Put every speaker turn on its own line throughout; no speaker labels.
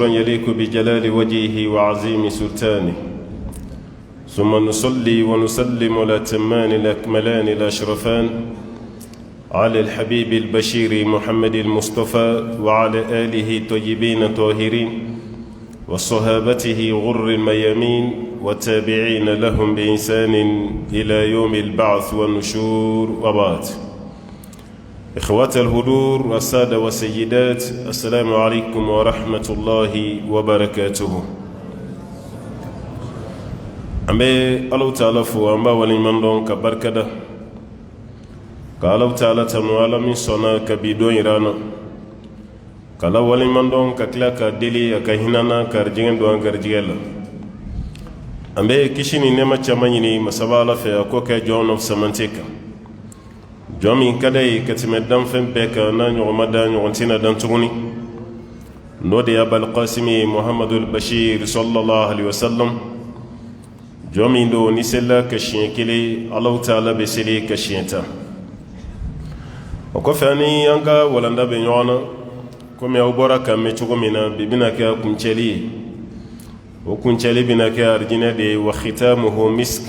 يليق بجلال وجهه وعظيم سلطانه، ثم نصلي ونسلم الأتمان الأكملان الأشرفان على الحبيب البشير محمد المصطفى وعلى آله طيبين الطاهرين وصحابته غر الميامين والتابعين لهم بإحسان إلى يوم البعث والنشور، وبعد. إخوات الحضور والسادة والسيدات، السلام عليكم ورحمة الله وبركاته. أمي الله تعالى فو أمبا ولمن دون كبركة كالله تعالى تنوالا من صنع كبيدون إرانا كالله ولمن دون ككلا كدلي أكهنانا كارجين دون كارجيلا. أمي كشيني نما تشاميني مسابالا في أكوكا جون of Semantica jomi kadai katime dan fen beka na nyoma da nyontina dan tuguni nodi abul qasimi muhammadul bashir sallallahu alaihi wasallam jomi do ni sella ka shinkili allah taala be seli ka shinta ko fani yanga walanda be nyona ko me obora ka me tugumina bibina ka kuncheli o kuncheli bina ka arjina de wa khitamuhu misk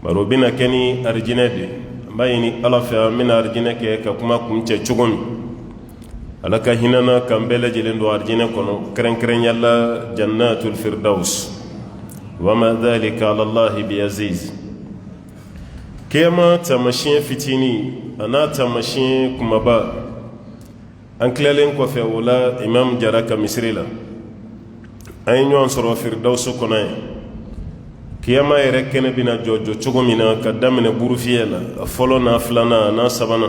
marubina kani arjina de bayini ala fa min arjina ke ka kuma kunce cugumi alaka hinana kambele jelen do arjina kono kren kren yalla jannatul firdaus wama dhalika ala allah biaziz. Kema tamashin fitini ana tamashin kuma ba an klalen ko fe wala imam jaraka misrila ay nyon soro firdaus kono kiyama yɛrɛ kɛnɛ bina jɔjɔ cogo min na ka daminɛ burufiyɛ la fɔlɔ n'a filana n'a sabana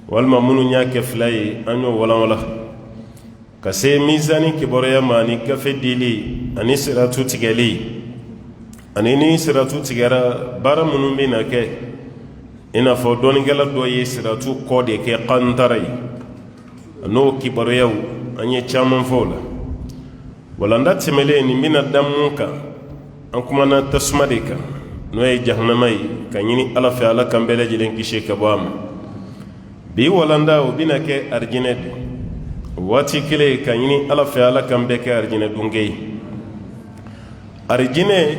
walima minnu y'a kɛ fila ye an y'o walanwala ka se mizani kibaruya ma ani gafe dili ani siratu tigɛli ani ni siratu tigɛra baara minnu bɛ na kɛ i n'a fɔ dɔɔnikɛla dɔ ye siratu kɔ de kɛ kantara ye n'o kibaruyaw an ye caman fɔ o la walanda tɛmɛlen nin bɛna da mun kan an kumana tasuma de kan n'o ye jahanama ye ka ɲini ala fɛ ala kan bɛɛ lajɛlen kisi ka bɔ a ma. bi walanda o bɛna kɛ arijinɛ de waati kelen ka ɲini ala fɛ ala kan bɛɛ kɛ arijinɛ dunke ye. arijinɛ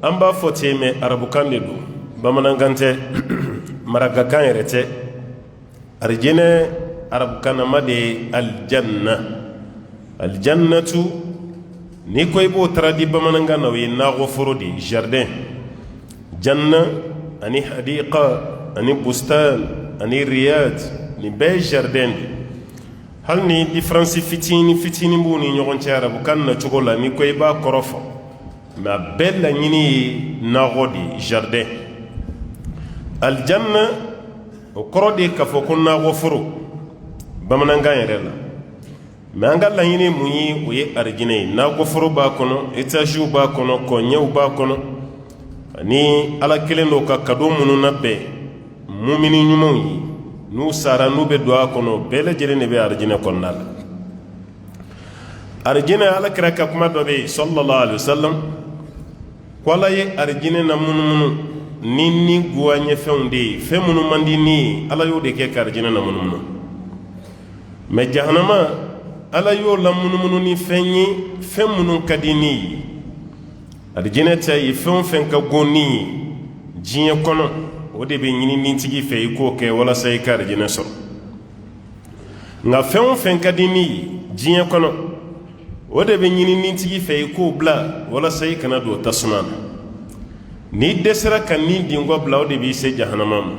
an b'a fɔ ten mɛ arabukan de don, bamanankan tɛ marakakan yɛrɛ tɛ. arijinɛ arabukanama de ye aljanna. aljannatu ni ko i b'o taradi bamanankan na o ye nakɔ foro de jardin. janna ani hadiqa ani bustan ani riyad ni bɛɛ jardin de. hali ni différence fitini fitini b'u ni ɲɔgɔn cɛ arabukan na cogo la ni ko i b'a kɔrɔ fɔ mɛ a bɛɛ laɲini ye nakɔ de jardin. aljanna o kɔrɔ de k'a fɔ ko nakɔ foro bamanankan yɛrɛ la, mɛ an ka laɲini mun ye o ye arijinɛ ye. nakɔ foro b'a kɔnɔ, étages b'a kɔnɔ, kɔɲɛw b'a kɔnɔ, ani ala kelen do ka kado minnu labɛn mumini ɲumanw ye n'u sara n'u bɛ don a kɔnɔ bɛɛ lajɛlen de bɛ arijinɛ kɔnɔna la. arijinɛ ala kira ka kuma dɔ bɛ yen sallallahu alaihi wasallam ko ala ye arijinɛ na munumunu ni guwa ɲɛfɛnw de ye, fɛn minnu man di ni ye ala y'o de kɛ ka arijinɛ na munumunu. mɛ jahanama ala y'o la munumunu ni fɛn ye fɛn minnu ka di ni ye. arijinɛ ta ye fɛn o fɛn ka gon ni ye diɲɛ kɔnɔ o de bɛ ɲini nintigi fɛ i k'o kɛ walasa i ka arijinɛ sɔrɔ. nka fɛn o fɛn ka di ni ye diɲɛ kɔnɔ o de bɛ ɲini nintigi fɛ i k'o bila walasa i kana don tasuma na. n'i dɛsɛra ka nin dingɔ bila o de b'i se jahanama ma.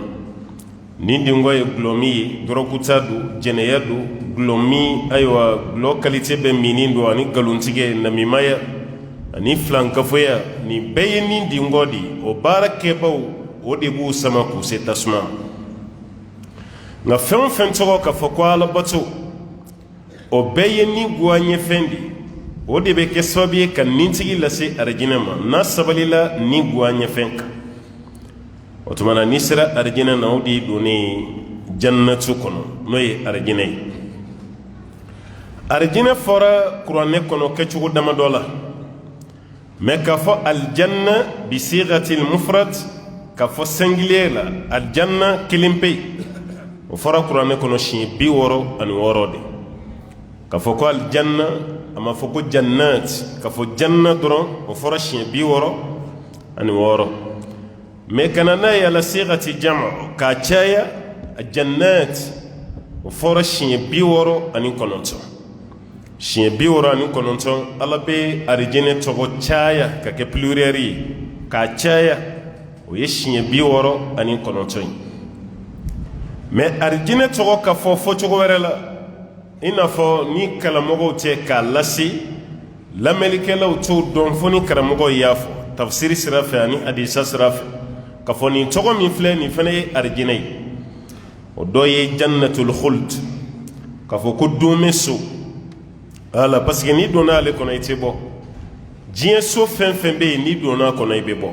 nin dingɔ ye gulɔmi ye, dɔrɔkuta don, jɛnɛya don, gulɔmi ayiwa gulɔ kalite bɛ minin don ani nkalontigɛ, namimaya ani filankafoya, nin bɛɛ ye nin dingɔ de ye. o baara kɛbaw o de b'u sama k'u se tasuma ma. nka fɛn o fɛn tɔgɔ k'a fɔ ko alabato o bɛɛ ye nin guwa ɲɛfɛn de ye. o de bɛ kɛ sababu ye ka nintigi lase arijinɛ ma n'a sabalila nin guwa ɲɛfɛn kan. o tuma na n'i sera arijinɛ na o de donnen jannatu kɔnɔ n'o ye arijinɛ ye. arijinɛ fɔra kuranɛ kɔnɔ kɛcogo damadɔ la, mɛ k'a fɔ aljanna bisigatil mufrad k'a fɔ singulier la aljanna kelen pe o fɔra kuranɛ kɔnɔ siɲɛ 66 de. fo ko aljanna ama fo ko jannat ka fo janna doron o fora shiɲɛ 60 mais kana n'a ye ala sigati jam'u ka caya jannat o fora shiɲɛ 69 shiɲɛ 69 ala be arijinɛ tɔgɔ caya ka kɛ pluriel ye ka caya o ye shiɲɛ 69 mais arijinɛ tɔgɔ ka fɔ fɔcogo wɛrɛ la i n'a fɔ ni karamɔgɔw tɛ k'a lase lamɛnnikɛlaw t'o dɔn fo ni karamɔgɔw y'a fɔ tafsiri sira fɛ ani hadisa sira fɛ ka fɔ nin tɔgɔ min filɛ nin fana ye arijinɛ ye o dɔ ye jannatul khuld ka fɔ ko donmɛ so ala parce que ni donna ale kɔnɔ i tɛ bɔ diɲɛ so fɛn fɛn bɛ yen ni donna kɔnɔ i bɛ bɔ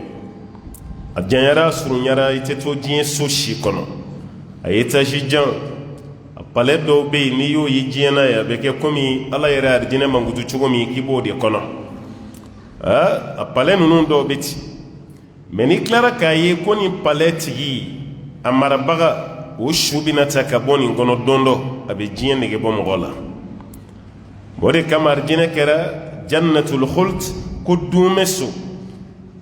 a janyara a surunyara i tɛ to diɲɛ so si kɔnɔ a ye étage jan a palais dɔw bɛ yen n'i y'o ye diɲɛ na ye a bɛ kɛ komi ala yɛrɛ arijinɛ mankutu cogo min k'i b'o de kɔnɔ a palais ninnu dɔw bɛ ten mais ni tilara k'a ye ko nin palais tigi a marabaga o su bɛna ta ka bɔ nin kɔnɔ don dɔ a bɛ diɲɛ nege bɔ mɔgɔ la o de kama arijinɛ kɛra jannatul khuld ko dunmɛ so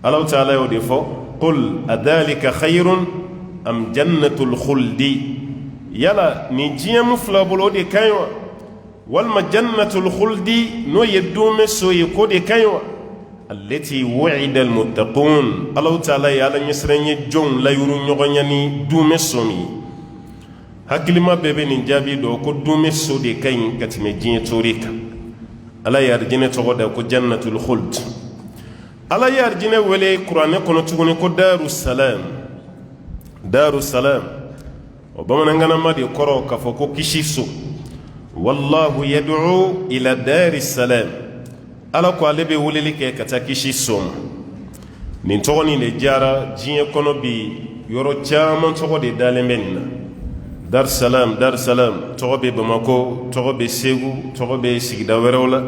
Allahu Ta'ala y'o de fɔ qul adhalika khayrun am jannatul khuldi yala ni diɲɛ mu fila bolo o de ka ɲi wa walima jannatul khuldi n'o ye dunmɛ so ye ko de ka ɲi wa allati wu'ida almuttaqun Allahu Ta'ala ye ala ɲɛsiran ye jɔnw layuru ɲɔgɔnya ni dunmɛ so min hakilima bɛɛ bɛ nin jaabi dɔn ko dunmɛ so de ka ɲi ka tɛmɛ diɲɛ tori kan ala ye arijinɛ tɔgɔ da ko jannatul khuld ala ye arijinɛ wele kuranɛ kɔnɔ tuguni ko darussalam o bamanankanama de kɔrɔ k'a fɔ ko kisi so wallahu yad'u ila darissalam ala ko ale bɛ weleli kɛ ka taa kisi so ma nin tɔgɔ nin de diyara diɲɛ kɔnɔ bi yɔrɔ caman tɔgɔ de dalen bɛ nin na Darussalam tɔgɔ bɛ Bamako tɔgɔ bɛ Segu tɔgɔ bɛ sigida wɛrɛw la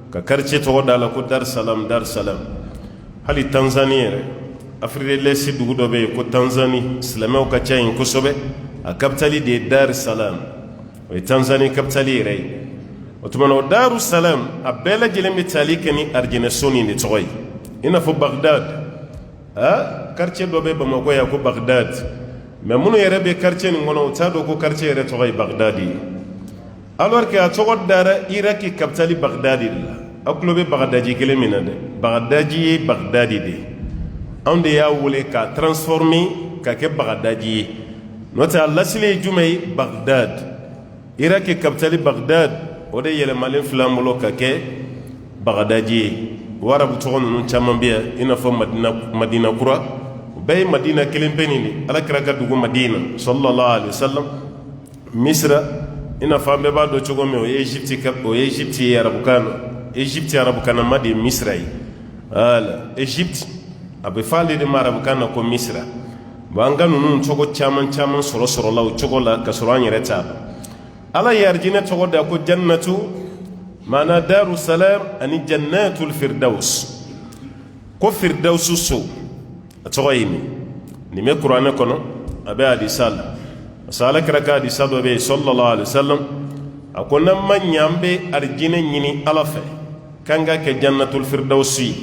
ka quartier tɔgɔ d'a la ko Darussalam hali Tanzanie yɛrɛ Afrique de l'Est dugu dɔ bɛ yen ko Tanzanie silamɛw ka ca yen kosɛbɛ a capitale de ye Darussalam o ye Tanzanie capitale yɛrɛ ye o tuma na o Darussalam a bɛɛ lajɛlen bɛ tali kɛ ni arijinɛ so nin de tɔgɔ ye i n'a fɔ Bagdad quartier dɔ bɛ Bamako yan ko Bagdad mais minnu yɛrɛ bɛ quartier nin kɔnɔ u t'a dɔn ko quartier yɛrɛ tɔgɔ ye Bagdad ye alors que a tɔgɔ dara Iraki capitale Bagdad de la aw tulo bɛ Bagdaji kelen min na dɛ Bagdaji ye Bagdadi de anw de y'a wele k'a transformer ka kɛ Bagdaji ye n'o tɛ a lasili ye jumɛn ye Bagdad Iraki capitale Bagdad o de yɛlɛmalen filɛ an bolo ka kɛ Bagdaji ye o arabu tɔgɔ ninnu caman bɛ yan i n'a fɔ Madina kura bɛɛ ye Madina kelen pe nin de alakira ka dugu Madina sallallahu alaihi wasallam Misra i n'a fɔ an bɛɛ b'a dɔn cogo min o ye Égypte ye arabukan na Égypte arabukanama de ye Misra ye voilà Égypte a bɛ fɔ ale de ma arabukan na ko Misra bon an ka ninnu cogo caman sɔrɔla o cogo la ka sɔrɔ an yɛrɛ t'a dɔn ala ye arijinɛ tɔgɔ da ko jannatu maana Darussalam ani jannatul firdaus ko firdausu so a tɔgɔ ye nin bɛ kuranɛ kɔnɔ a bɛ hadisa la parce que ala kɛra ka hadisa dɔ bɛ yen sallallahu alaihi wasallam a ko n'an ma ɲɛ an bɛ arijinɛ ɲini ala fɛ k'an ka kɛ jannatul firdausi ye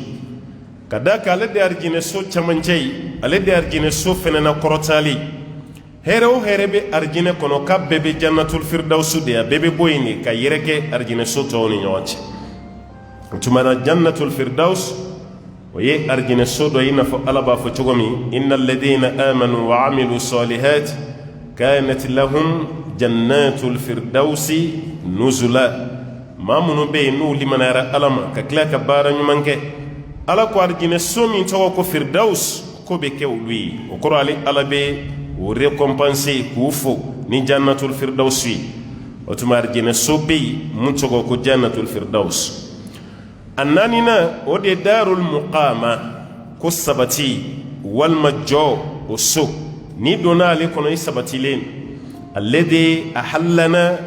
ka da kan ale de ye arijinɛ so camancɛ ye ale de ye arijinɛ so fɛnɛ na kɔrɔtali hɛrɛ o hɛrɛ bɛ arijinɛ kɔnɔ k'a bɛɛ bɛ jannatul firdausi de ye a bɛɛ bɛ bɔ yen de ka yɛrɛkɛ arijinɛ so tɔw ni ɲɔgɔn cɛ o tuma na jannatul firdaus o ye arijinɛ so dɔ i n'a fɔ ala b'a fɔ cogo min innal ladina amanu wa amilu salihat kanat lahum jannatul firdausi nuzula maa minnu bɛ yen n'u limanayara ala ma ka tila ka baara ɲuman kɛ ala ko arijinɛ so min tɔgɔ ko firdaus ko bɛ kɛ olu ye o kɔrɔ ale ala bɛ o récompenser k'u fo ni jannatul firdausi ye o tuma arijinɛ so bɛ yen mun tɔgɔ ko jannatul firdaus a naanina o de darul muqama ko sabati walima jɔ o so ni donna ale kɔnɔ i sabatilen ale de ahallana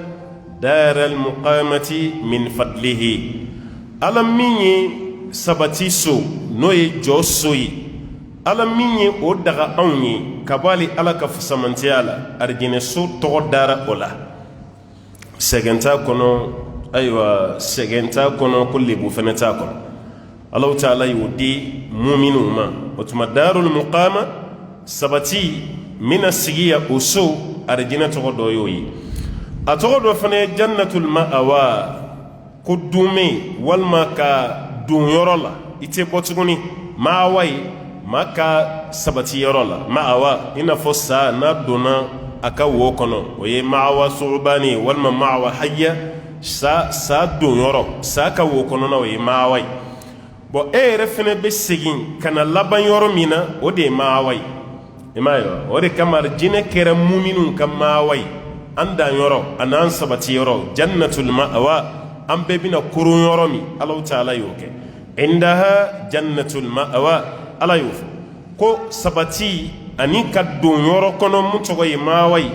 daral muqamati min fadlihi ala min ye sabati so n'o ye jɔ so ye ala min ye o daga anw ye ka bɔ ale ala ka fusamantiya la arijinɛ so tɔgɔ dara o la sɛgɛn t'a kɔnɔ aywa segenta kono kulli bu feneta kono Allah ta'ala yudi mu'minu ma otuma darul muqama sabati mina sigiya usu arjina to do yoyi atogo do fane jannatul ma'awa kudume wal maka dun yorola ite botuguni ma'awai maka sabati yorola ma'awa ina fossa na dona aka wo kono oye ma'awa su'bani wal ma'awa hayya sa dun yoro sa ka wo kono na oye ma'awai bo refene be sigin kana laban yoro mina o de ma'awai imayo o de kamar jine kera mu'minun kam ma'awai anda yoro anan sabati yoro jannatul ma'awa am be bina kurun yoro mi Allah ta'ala yoke indaha jannatul ma'awa ala yuf ko sabati ani kaddu yoro kono mutogo yi ma'awai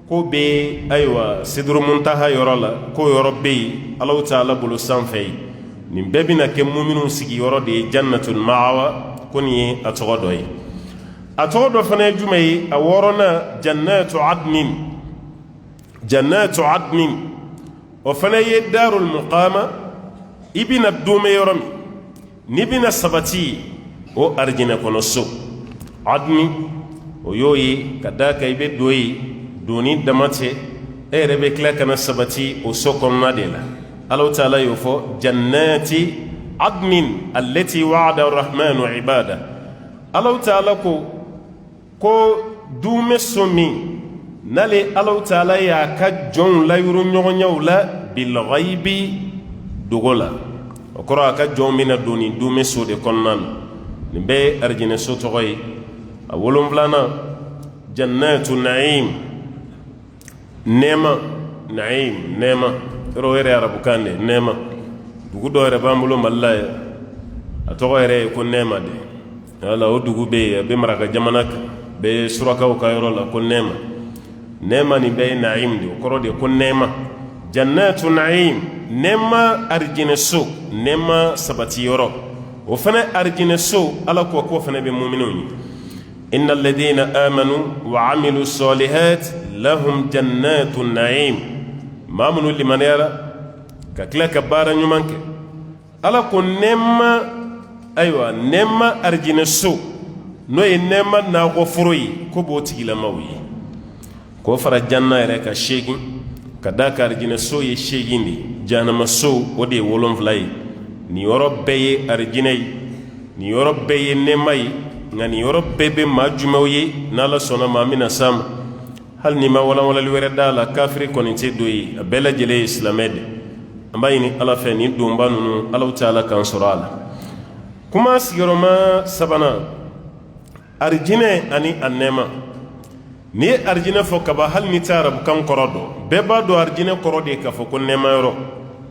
ko be aywa sidru muntaha yoro la ko yoro be Allah ta'ala bulu sanfei nin be bina ke mu'minun sigi yoro de jannatul ma'awa koni atogodoy atogodo fana jumay aworona jannatu adnin o fana ye darul muqama ibina dume yoromi ni bina sabati o arjina kono so adni o yoyi kadaka ibe doyi doni damate rebe kla kana sabati o so konna de la Allah ta'ala yofo jannati adnin allati wa'ada ar-rahmanu ibada Allah ta'ala ko dume somi nale Allah ta'ala ya ka jon la yuru nyogonyaw la bil ghaibi dugola okoro aka jon mina doni dume so de konnan ni be arjina so toy awolum blana jannatu na'im nema roere arabu kande nema dugu do re bambulo mallaya atogo ere ko nema de wala o dugu be maraka jamanak be suraka o kayro la ko nema ni be naim de ko rode ko nema jannatu naim nema arjina su nema sabati yoro o fana arjina su ala ko fana be mu'minun innal ladina amanu wa amilu salihat lahum jannatu naim mamunu liman yara ka kila ka baara ɲuman kɛ ala ko nɛɛma ayiwa nɛɛma arjinɛ so n'o ye nɛɛma nakɔ foro ye ko b'o tigilamaw ye k'o fara janna yɛrɛ ka 8 ka da ka arjinɛ so ye 8 de jahanama so o de ye 7 ye nin yɔrɔ bɛɛ ye arjinɛ ye nin yɔrɔ bɛɛ ye nɛɛma ye nka nin yɔrɔ bɛɛ bɛ maa jumɛnw ye n'ala sɔnna ma an bɛna s'a ma hal ni ma walawalali wɛrɛ da la kafiri kɔni tɛ do ye a bɛɛ lajɛlen ye silamɛ de an b'a ɲini ala fɛ nin donba ninnu alaw ta'ala k'an sɔrɔ a la kuma sigiyɔrɔma 3 arijinɛ ani a nɛɛma n'i ye arijinɛ fɔ kaba hali ni tɛ arabukan kɔrɔ dɔn bɛɛ b'a dɔn arijinɛ kɔrɔ de ye k'a fɔ ko nɛɛma yɔrɔ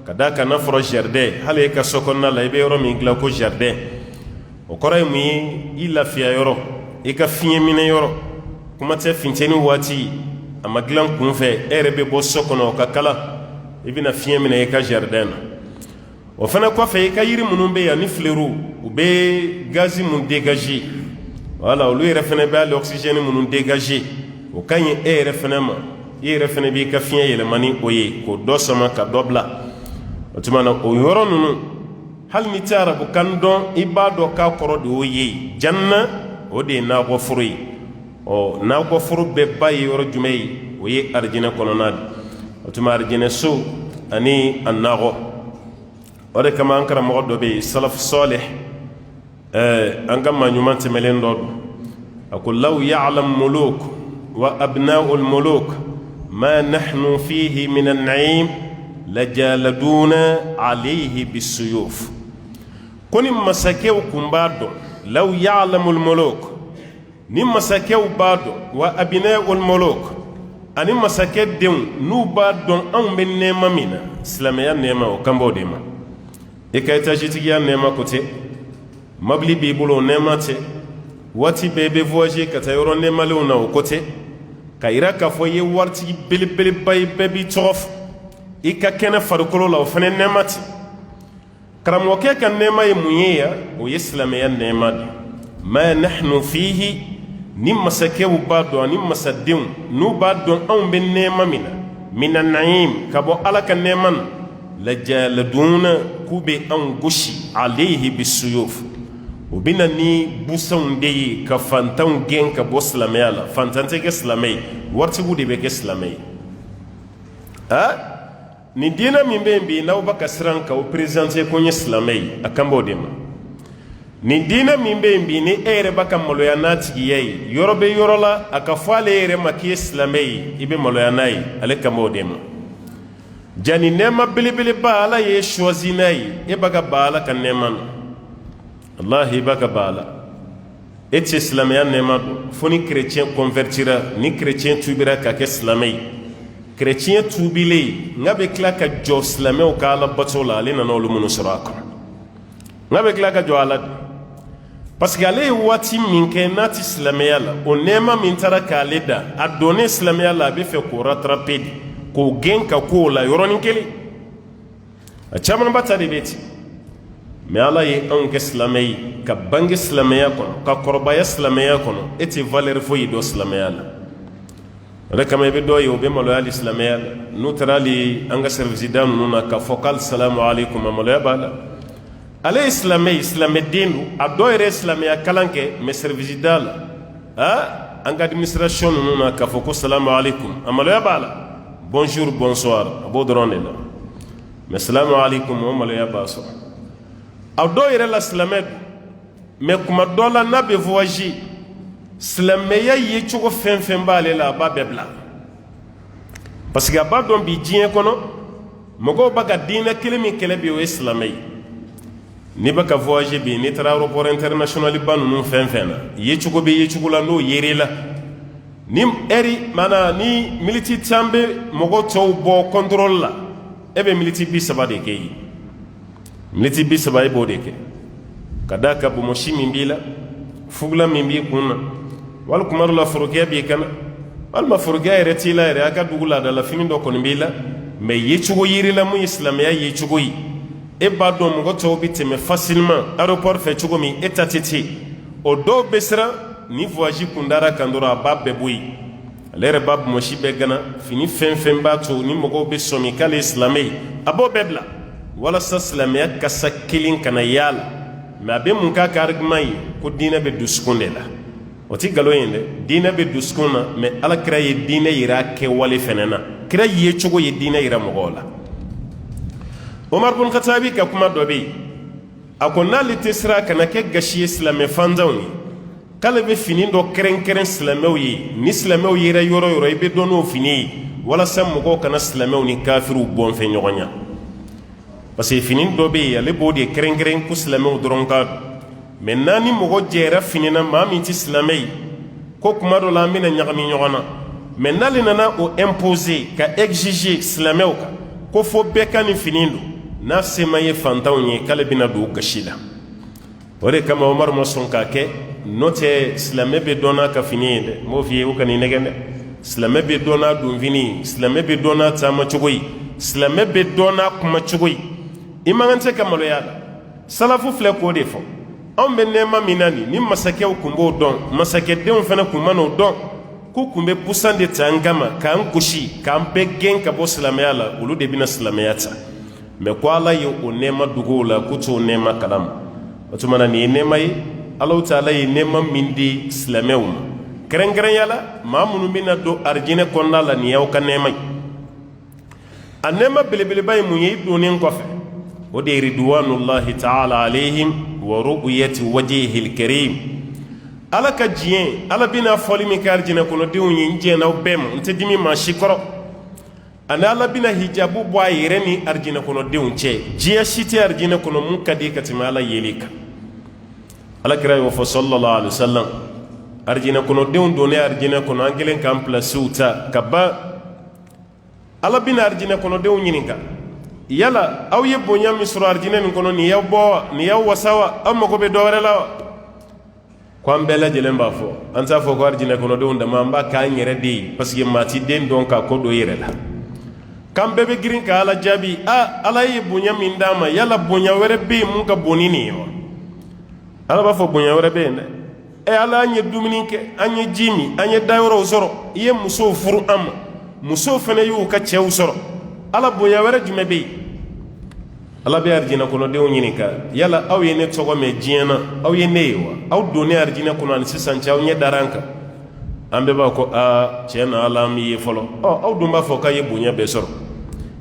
ka d'a kan n'a fɔra jardin hali e ka so kɔnɔna la i bɛ yɔrɔ min dilan ko jardin o kɔrɔ ye mun ye i lafiya yɔrɔ i ka fiɲɛ minɛ yɔrɔ kuma tɛ finteni waati a ma dilan kun fɛ e yɛrɛ bɛ bɔ so kɔnɔ o ka kala i bɛna fiɲɛ minɛ i ka jardin na o fana kɔfɛ i ka yiri minnu bɛ yan ni fileru u bɛ gazi mun dégager wala olu yɛrɛ fana bɛ hali oxygène minnu dégager o ka ɲi e yɛrɛ fana ma i yɛrɛ fana b'i ka fiɲɛ yɛlɛma ni o ye k'o dɔ sama ka dɔ bila o tuma na o yɔrɔ ninnu hali ni tɛ arabukan dɔn i b'a dɔn k'a kɔrɔ de y'o ye janna o de ye nakɔ foro ye ɔ nakɔ foro bɛɛ ba ye yɔrɔ jumɛn ye o ye arijinɛ kɔnɔna de o tuma arijinɛ so ani a nakɔ o de kama an karamɔgɔ dɔ bɛ yen salaf salih an ka maa ɲuman tɛmɛlen dɔ don a ko law ya'lam muluk wa abna'ul muluk ma nahnu fihi min an-na'im lajaladuna alayhi bisuyuf ko ni masakɛw kun b'a dɔn law ya'lamul muluk ni masakɛw b'a dɔn wa abna'ul muluk ani masakɛ denw n'u b'a dɔn anw bɛ nɛɛma min na silamɛya nɛɛma o kan b'o de ma i ka étage-tigiya nɛɛma ko tɛ mobili b'i bolo o nɛɛma tɛ waati bɛɛ i bɛ voyager ka taa yɔrɔ nɛɛmalenw na o ko tɛ ka yira k'a fɔ i ye waritigi belebeleba ye bɛɛ b'i tɔgɔ fɔ i ka kɛnɛ farikolo la o fana nɛɛma tɛ karamɔgɔkɛ ka nɛɛma ye mun ye yan o ye silamɛya nɛɛma de ma nahnu fihi ni masakɛw b'a dɔn ani masadenw n'u b'a dɔn anw bɛ nɛɛma min na mina naim ka bɔ ala ka nɛɛma na لجالدون كوبي أنغشي عليه بالسيوف وبنا ني بوسون دي كفانتون جين كبوسلامي على فانتان تيك إسلامي ورتبو دي بك إسلامي ni dina min be mbi naw baka siran ka o presenter ko ni islamai akambo dem ni dina min be mbi ni ere baka moloya nati yei yorobe yorola aka fale ere maki islamai ibe moloya nai ale kambo dem jani nema bilibili bala ye choisi nai e baka bala kan neman wallahi baka bala et islamai nema foni chrétien convertira ni chrétien tubira ka ke islamai chrétien tubile ngabe klaka jo islameu kala batola le na olu munusraka ngabe klaka jo ala parce que ale wati minke nati islamiyala o nema min tara kaleda adone islamiyala be fe ko rattraper ko genka ko la yoroni kele a chaman batade beti mais ala ye on islamai ka bangi islamiyya ko ka korba islamiyya ko eti valeur fo yido islamiyala rekama be do yo be malo al islamiyya nutrali anga service danu nuna ka focal salamu alaykum amalo bala ale islamé dinu adoire islamiyya kalanke me service dal anga administration nuna ka focal salamu alaykum amalo bala bonjour bonsoir abo dronela me salamu alaykum amalo baso adoire l'islamé me kuma dola nabe voyager silameya ye cogo fɛn fɛn b'ale la a b'a bɛɛ bila parce que a b'a dɔn bi diɲɛ kɔnɔ mɔgɔw b'a ka diinɛ kelen min kɛlɛ bi o ye silamɛ ye n'i bɛ ka voyager bi n'i taara aéroport international ba ninnu fɛn fɛn na ye cogo bɛ ye cogo la n'o yer'e la ni ɛri maana ni miniti tan bɛ mɔgɔ tɔw bɔ contrôle la e bɛ miniti 30 de kɛ yen miniti 30 e b'o de kɛ ka d'a kan bonbonsi min b'i la fugula min b'i kun na wal kumaru la forokiya b'i kana walima forokiya yɛrɛ t'i la yɛrɛ a ka dugu laadala fini dɔ kɔni b'i la mais yecogo yiri la mun ye silamɛya yecogo ye e b'a dɔn mɔgɔ tɔw bɛ tɛmɛ facilement aéroport fɛ cogo min e ta tɛ ten o dɔw bɛ siran ni voyage kun dara kan dɔrɔn a b'a bɛɛ bɔ yen ale yɛrɛ b'a bonbonsi bɛɛ gana fini fɛn fɛn b'a to ni mɔgɔw bɛ sɔmi k'ale ye silamɛ ye a b'o bɛɛ bila walasa silamɛya kasa kelen kana y'a la mais a bɛ mun k'a ka argument ye ko diinɛ bɛ dusukun de la o ti nkalon ye dɛ diinɛ bɛ dusukun na mais alakira ye diinɛ yira kɛwale fɛnɛ na kira ye cogo ye diinɛ yira mɔgɔw la Omar bun Khattabi ka kuma dɔ bɛ yen a ko n'ale tɛ siran kana kɛ gasi ye silamɛ fantanw ye k'ale bɛ fini dɔ kɛrɛnkɛrɛn silamɛw ye ni silamɛw yera yɔrɔ o yɔrɔ i bɛ dɔn n'o fini ye walasa mɔgɔw kana silamɛw ni kafiriw bɔn fɛ ɲɔgɔn ɲɛ parce que fini dɔ bɛ yen ale b'o de kɛrɛnkɛrɛn ko silamɛw dɔrɔn ka mais n'a ni mɔgɔ jɛra fini na maa min tɛ silamɛ ye ko kuma dɔ la an bɛna ɲagami ɲɔgɔn na mais n'ale nana o imposer ka exiger silamɛw kan ko fo bɛɛ ka nin fini don n'a se ma ye fantanw ye k'ale bɛna don o gasi la o de kama Omar ma sɔn k'a kɛ n'o tɛ silamɛ bɛ dɔn n'a ka fini ye dɛ n b'o f'i ye o kana i nɛgɛn dɛ silamɛ bɛ dɔn n'a don fini ye silamɛ bɛ dɔn n'a taama cogo ye silamɛ bɛ dɔn n'a kuma cogo ye i man kan tɛ ka maloya la salafu filɛ k'o de fɔ anw bɛ nɛɛma min na nin ni masakɛw kun b'o dɔn masakɛdenw fana kun ma n'o dɔn k'u kun bɛ pusan de ta an kama k'an gosi k'an bɛɛ gɛn ka bɔ silamɛya la olu de bɛna silamɛya ta mais ko ala ye o nɛɛma dogo o la k'u t'o nɛɛma kalama o tuma na nin ye nɛɛma ye Alahu Taala ye nɛɛma min di silamɛw ma kɛrɛnkɛrɛnya la maa minnu bɛna don arijinɛ kɔnɔna la nin y'aw ka nɛɛma ye a nɛɛma belebeleba ye mun ye i donnen kɔfɛ o de ye ridwanullahi ta'ala alayhim wa ru'yati wajhihil karim ala ka diɲɛ ala bɛna fɔli min kɛ arijinɛ kɔnɔdenw ye n diɲɛna aw bɛɛ ma n tɛ dimi maa si kɔrɔ ani ala bɛna hijabu bɔ a yɛrɛ ni arijinɛ kɔnɔdenw cɛ diɲɛ si tɛ arijinɛ kɔnɔ mun ka di ka tɛmɛ ala yeli kan ala kira y'o fɔ sallallahu alaihi wasallam arijinɛ kɔnɔdenw donnen arijinɛ kɔnɔ an kɛlen k'an pilasiw ta ka ban ala bɛna arijinɛ kɔnɔdenw ɲininka yala aw ye bonya min sɔrɔ arijinɛ nin kɔnɔ nin y'aw bɔ wa nin y'aw wasa wa aw mago bɛ dɔ wɛrɛ la wa ko an bɛɛ lajɛlen b'a fɔ an t'a fɔ ko arijinɛ kɔnɔdenw dama an b'a k'an yɛrɛ de ye parce que maa ti den dɔn k'a ko don i yɛrɛ la k'an bɛɛ bɛ girin ka ala jaabi ala ye bonya min d'an ma yala bonya wɛrɛ bɛ yen mun ka bon ni nin ye wa ala b'a fɔ bonya wɛrɛ bɛ yen dɛ ala an ye dumuni kɛ an ye ji min an ye dayɔrɔw sɔrɔ i ye musow furu an ma musow fana y'u ka cɛw sɔrɔ ala bonya wɛrɛ jumɛn bɛ yen ala be arjina kono de ɲininka yala aw ye ne tɔgɔ mɛn diɲɛ na aw ye ne ye wa aw donnen arjina kono ani sisan cɛ aw ɲɛ dar'an kan an bɛɛ b'a ko tiɲɛ na ala an b'i ye fɔlɔ aw dun b'a fɔ k'a ye bonya bɛɛ sɔrɔ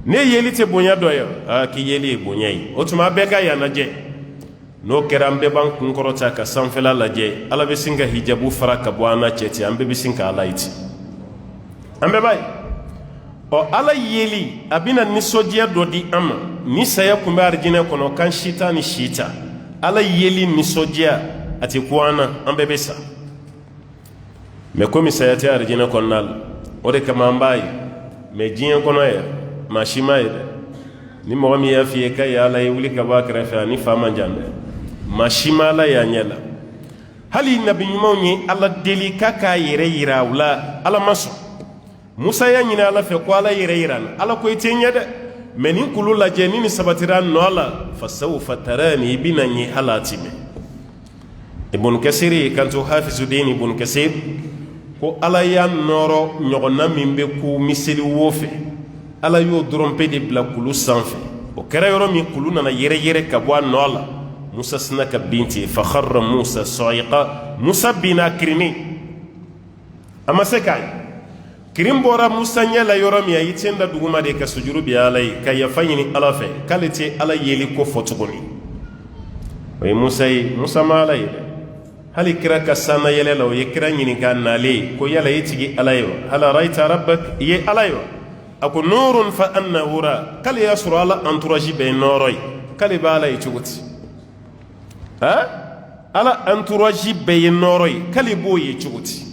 ne yeli tɛ bonya dɔ ye k'i yeli ye bonya ye o tuma a bɛɛ ka yan lajɛ n'o kɛra an bɛɛ b'an kun kɔrɔta ka sanfɛla lajɛ ala bɛ sin ka hijabu fara ka bɔ an na cɛ ten an bɛɛ bɛ sin ka ala ye ten an bɛɛ b'a ye ala yeli a bɛna nisɔndiya dɔ di an ma ni saya kun bɛ arijinɛ kɔnɔ kan sita ni sita ala yeli nisɔndiya a tɛ ko an na an bɛɛ bɛ sa mɛ komi saya tɛ arijinɛ kɔnɔna la o de kama an b'a ye mɛ diɲɛ kɔnɔ yɛrɛ maa si ma ye dɛ ni mɔgɔ min y'a f'i ye k'a ye ala ye wuli ka bɔ a kɛrɛfɛ ani fa man jan dɛ maa si ma ala y'a ɲɛ la hali nabi ɲumanw ye ala deli k'a k'a yɛrɛ yira u la ala ma sɔn musa y'a ɲini ala fɛ ko ala yɛrɛ yira na ala ko i tɛ ɲɛ dɛ mɛ nin kulu lajɛ ni nin sabatira nɔ la fasawfa tarani i bɛna n ye hali a ti mɛn ibn kasir kanto hafizudin ibn kasir ko ala y'a nɔrɔ ɲɔgɔnna min bɛ ku miseli wo fɛ ala y'o dɔrɔn pe de bila kulu sanfɛ o kɛra yɔrɔ min kulu nana yɛrɛ ka bɔ a nɔ la musa sina ka bin ten fa kharra musa sa'iqa musa binna kirini a ma se k'a ye kirin bɔra musa ɲɛ la yɔrɔ min a y'i ten da duguma de ka sujuru bi ala ye ka yafa ɲini ala fɛ k'ale tɛ ala yeli ko fɔ tuguni o ye musa ye musa ma ala ye dɛ hali kira ka sanna yɛlɛ la o ye kira ɲininka nalen ko yala i tigi ala ye wa hal araita rabbak i ye ala ye wa a ko nurun fa annahu ra k'ale y'a sɔrɔ ala entourage bɛɛ ye nɔɔrɔ ye k'ale b'a ala ye cogo di ala entourage bɛɛ ye nɔɔrɔ ye k'ale b'o ye cogo di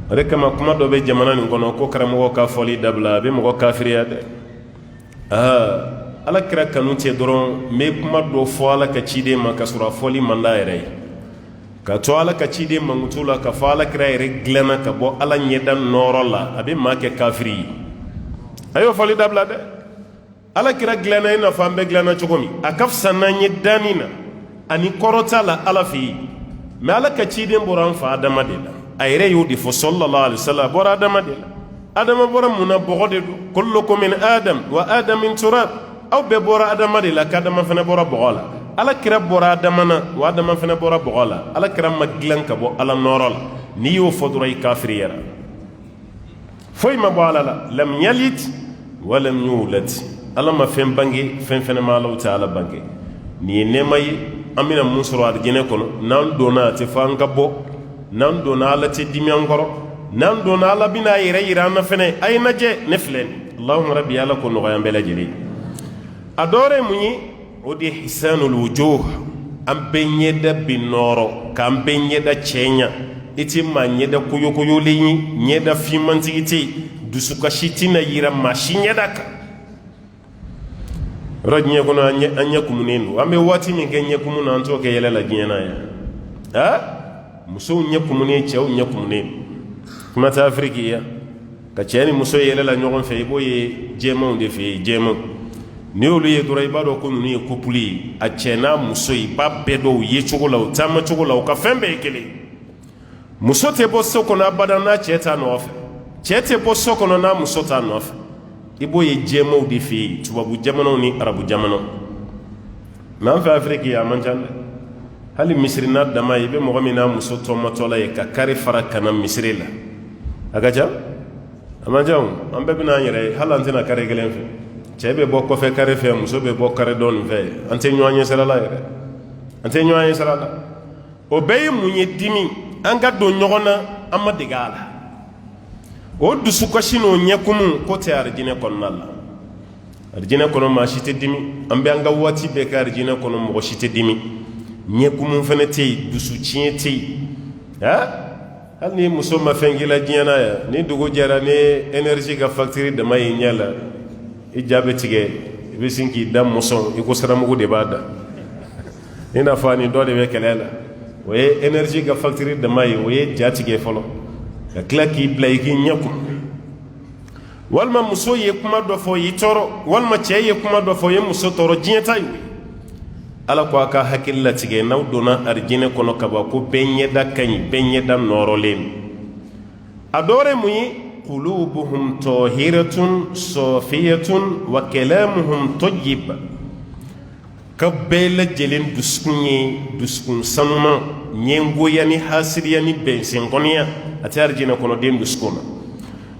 o de kama kuma dɔ bɛ jamana nin kɔnɔ ko karamɔgɔ ka fɔli dabila a bɛ mɔgɔ kafiriya dɛ ala kira kanu tɛ dɔrɔn n bɛ kuma dɔ fɔ ala ka ciden ma ka sɔrɔ a fɔli man d'a yɛrɛ ye ka to ala ka ciden mankutu la ka fɔ ala kira yɛrɛ dilanna ka bɔ ala ɲɛda nɔɔrɔ la a bɛ maa kɛ kafiri ye a y'o fɔli dabila dɛ ala kira dilanna i n'a fɔ an bɛɛ dilanna cogo min a ka fisa n'an ye danni na ani kɔrɔta la ala fɛ yen mɛ ala ka ciden bɔra an fa adama de la a yɛrɛ y'o de fɔ sallallahu alaihi wasallam a bɔra adama de la adama bɔra mun na bɔgɔ de don kullukum min adam wa adam min turab aw bɛɛ bɔra adama de la k'adama fana bɔra bɔgɔ la ala kira bɔra adama na wa adama fana bɔra bɔgɔ la ala kira ma dilan ka bɔ ala nɔɔrɔ la n'i y'o fɔ dɔrɔn i kafiriyara foyi ma bɔ ala la lam yalid wa lam yulad ala ma fɛn bange fɛn fɛnɛ ma ala tɛ ala bange nin ye nɛɛma ye an bɛna mun sɔrɔ arijinɛ kɔnɔ n'an donna a tɛ fɔ an ka bɔ n'an donna ala tɛ dimi an kɔrɔ n'an donna ala bɛna a yɛrɛ yira an na fɛnɛ a ye lajɛ ne filɛ nin allahumma rabbi ala ko nɔgɔya an bɛɛ lajɛlen a dɔ wɛrɛ ye mun ye o de ye hisanul wujuh an bɛɛ ɲɛda bɛ nɔɔrɔ k'an bɛɛ ɲɛda cɛɲa i tɛ maa ɲɛda koyokoyolen ye ɲɛda finmantigi tɛ yen dusukasi tɛna yira maa si ɲɛda kan yɔrɔ diɲɛ kɔnɔ an ɲɛ kumunen don an bɛ waati min kɛ ɲɛ kumun na an t'o kɛ yɛlɛ la diɲɛ na yan musow ɲɛ kumunen cɛw ɲɛ kumunen kuma tɛ afiriki yan ka cɛ ni muso yɛlɛ la ɲɔgɔn fɛ i b'o ye jɛmanw de fɛ yen jɛmanw n'i y'olu ye dɔrɔn i b'a dɔn ko ninnu ye couple ye a cɛ n'a muso i b'a bɛɛ dɔn u ye cogo la u taama cogo la u ka fɛn bɛɛ ye kelen muso tɛ bɔ so kɔnɔ abada n'a cɛ t'a nɔfɛ cɛ tɛ bɔ so kɔnɔ n'a muso t'a nɔfɛ i b'o ye jɛmanw de fɛ yen tubabu jamanaw ni arabu jamanaw mɛ an fɛ afiriki a man ca dɛ hali misiri n'a dama i bɛ mɔgɔ min n'a muso tɔmɔtɔ la ye ka kari fara ka na misiri la a ka ca a man ca an bɛɛ bɛna an yɛrɛ ye hali an tɛna kari kelen fɛ cɛ bɛ bɔ kɔfɛ kari fɛ muso bɛ bɔ kari dɔ nin fɛ an tɛ ɲɔgɔn ɲɛ sira la yɛrɛ an tɛ ɲɔgɔn ɲɛ sira la o bɛɛ ye mun ye dimi an ka don ɲɔgɔn na an ma dege a la o dusukasi n'o ɲɛkumu ko tɛ arijinɛ kɔnɔna la arijinɛ kɔnɔ maa si tɛ dimi an bɛ an ka waati bɛɛ kɛ arijinɛ kɔnɔ mɔgɔ si tɛ dimi ɲɛkumu fana tɛ yen dusu tiɲɛ tɛ yen hali ni muso ma fɛn k'i la diɲɛ na yan ni dugu jɛra ni énergie ka facture dama y'i ɲɛ la i ja bɛ tigɛ i bɛ sin k'i da mɔsɔn i ko siramugu de b'a da i n'a fɔ ani dɔ de bɛ kɛlɛ la o ye énergie ka facture dama ye o ye ja tigɛ fɔlɔ ka tila k'i bila i k'i ɲɛ kun walima muso ye kuma dɔ fɔ y'i tɔɔrɔ walima cɛ ye kuma dɔ fɔ ye muso tɔɔrɔ diɲɛ ta ye ala ko a ka hakili latigɛ n'aw donna arijinɛ kɔnɔ ka ban ko bɛɛ ɲɛda ka ɲi bɛɛ ɲɛda nɔɔrɔlen a dɔ wɛrɛ mun ye qulubuhum tahiratun safiyatun wa kalamuhum tayyib ka bɛɛ lajɛlen dusukun ye dusukun sanuman ɲɛngoya ni hasiriya ni bɛnsɛnkɔniya a tɛ arijinɛ kɔnɔden dusukun na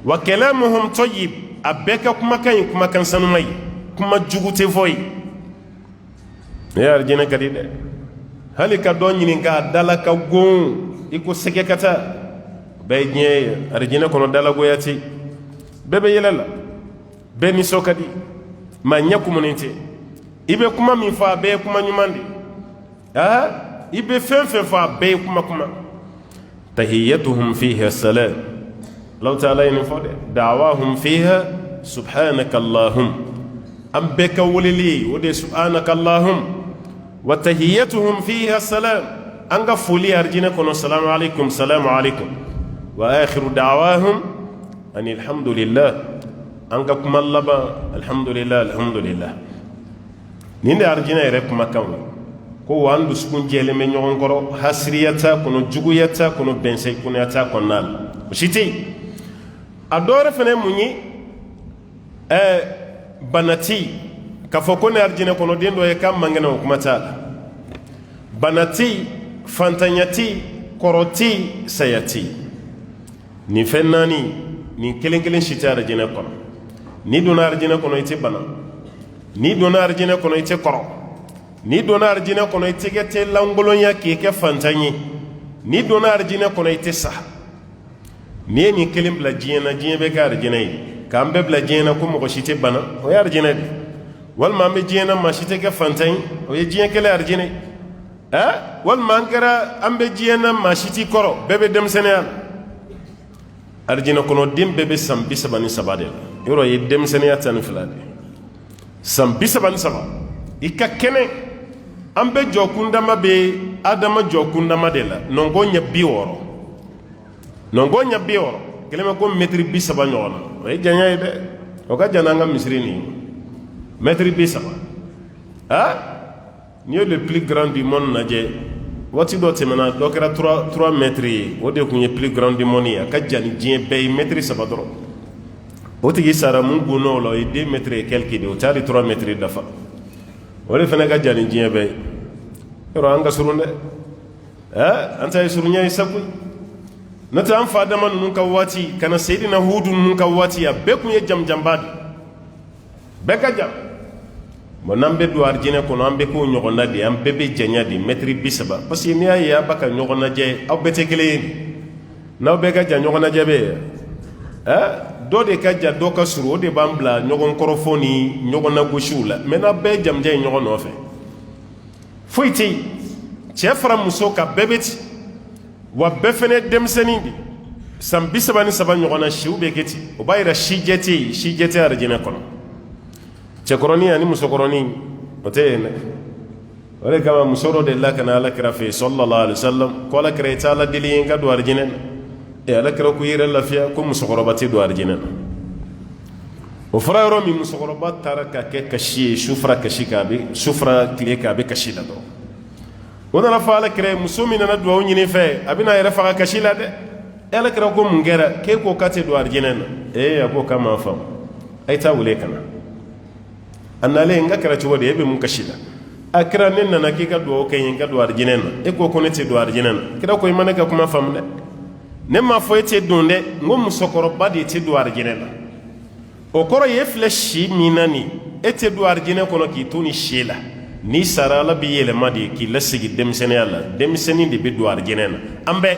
wa kalamuhum tayyib a bɛɛ ka kumakan ye kumakan sanuman ye kuma jugu tɛ fɔ ye ne ye arijinɛ ka di dɛ hali ka dɔ ɲininka a dala ka gon i ko sɛgɛ ka taa bɛɛ ye diɲɛ ye arijinɛ kɔnɔ dalagoya tɛ bɛɛ bɛ yɛlɛ la bɛɛ nisɔn ka di maa ɲɛ kumunen tɛ i bɛ kuma min fɔ a bɛɛ ye kuma ɲuman de i bɛ fɛn fɛn fɔ a bɛɛ ye kuma kuma tahiyyatuhum fiha salam Allah ta'ala ye nin fɔ dɛ da'wahum fiha subhanaka allahum an bɛɛ ka weleli o de subhanaka allahum wa tahiyyatuhum fiha salam an ka foli arijinɛ kɔnɔ salamu alaikum salamu alaikum wa akhiru da'wahum ani alhamdulillah an ka kuma laban alhamdulillah alhamdulillah nin de arijinɛ yɛrɛ kumakan ye ko wa an dusukun jɛlen bɛ ɲɔgɔn kɔrɔ hasiriya t'a kɔnɔ juguya t'a kɔnɔ bɛnsɛnkunya t'a kɔnɔna la o si tɛ yen a dɔ wɛrɛ fana ye mun ye bana tɛ yen k'a fɔ ko ne arijinɛ kɔnɔ den dɔ ye k'a man kɛnɛ o kuma t'a la bana tɛ yen fantanya tɛ yen kɔrɔ tɛ yen saya tɛ yen nin fɛn naani nin kelen kelen si tɛ arijinɛ kɔnɔ n'i donna arijinɛ kɔnɔ i tɛ bana n'i donna arijinɛ kɔnɔ i tɛ kɔrɔ n'i donna arijinɛ kɔnɔ i tɛgɛ tɛ langolonya k'i kɛ fantan ye n'i donna arijinɛ kɔnɔ i tɛ sa n'i ye nin kelen bila diɲɛ na diɲɛ bɛ kɛ arijinɛ ye k'an bɛɛ bila diɲɛ na ko mɔgɔ si tɛ bana o ye arijinɛ de walima an bɛ diɲɛ na maa si tɛ kɛ fantan ye o ye diɲɛ kɛlɛ arijinɛ ye walima an bɛ diɲɛ na maa si t'i kɔrɔ bɛɛ bɛ denmisɛnninya la arijinɛ kɔnɔ den bɛɛ bɛ san 33 de la yɔrɔ ye denmisɛnninya 12 de san 33 i ka kɛnɛ an bɛ jɔ kundama bɛ adama jɔ kundama de la nɔngɔn ɲɛ 60 nɔngɔn ɲɛ 60 kɛlen bɛ ko mɛtiri 30 ɲɔgɔn na o ye janya ye dɛ o ka jan n'an ka misiri nin mɛtiri 30 n'i ye le plus grand du monde lajɛ waati dɔ tɛmɛna dɔ kɛra 3 mètres ye o de tun ye plus grand du monde ye a ka jan ni diɲɛ bɛɛ ye mɛtiri 3 dɔrɔn o tigi sara mun gonna o la o ye 2 mètres et quelques de o t'a hali 3 mètres dafa o de fana ka jan ni diɲɛ bɛɛ ye yɔrɔ an ka surun dɛ an ta ye surunya ye sakoyi n'o tɛ an fa Adama ninnu ka waati ka na Seyidina Hudu ninnu ka waati a bɛɛ tun ye jamujanba de bɛɛ ka jan bon n'an bɛ don arijinɛ kɔnɔ an bɛ k'o ɲɔgɔn na de an bɛɛ bɛ janya de mètre 30 parce que n'i y'a ye a b'a ka ɲɔgɔn lajɛ aw bɛɛ tɛ kelen ye n'aw bɛɛ ka jan ɲɔgɔn lajɛ bɛ yen dɔ de ka jan dɔ ka surun o de b'an bila ɲɔgɔn kɔrɔfɔ ni ɲɔgɔn lagosiw la mais n'aw bɛɛ jamujan ye ɲɔgɔn nɔfɛ foyi tɛ yen cɛ fara muso kan bɛɛ bɛ ten wa bɛɛ fana ye denmisɛnnin de san 33 ɲɔgɔn na siw bɛ kɛ ten o b'a jira sijɛ tɛ yen sijɛ tɛ arijinɛ kɔnɔ cɛkɔrɔnin ani musokɔrɔnin o tɛ yen dɛ o de kama muso dɔ delila ka na alakira fɛ yen sallallahu alaihi wasallam ko alakira i tɛ ala deli ye n ka don arijinɛ na alakira ko i yɛrɛ lafiya ko musokɔrɔba tɛ don arijinɛ na o fɔra yɔrɔ min musokɔrɔba taara ka kɛ kasi ye sufara kasi kan a bɛ sufara tile kan a bɛ kasi la dɔrɔn o nana fɔ alakira ye muso min nana dugawu ɲini fɛ a bɛna a yɛrɛ faga kasi la dɛ alakira ko mun kɛra k'e ko k'a tɛ don arijinɛ na a ko k'a m'a faamu a ye taa wele ka na a nalen n ka kɛra cogo di e bɛ mun kasi la a kira ne nana k'i ka dugawu kɛ n ye n ka don arijinɛ na e ko ne tɛ don arijinɛ na kira ko i ma ne ka kuma faamu dɛ ne m'a fɔ e tɛ don dɛ n ko musokɔrɔba de tɛ don arijinɛ na o kɔrɔ ye e filɛ si min na nin e tɛ don arijinɛ kɔnɔ k'i to ni si la n'i sara ala b'i yɛlɛma de k'i lasigi denmisɛnninya la denmisɛnnin de bɛ don arijinɛ na an bɛɛ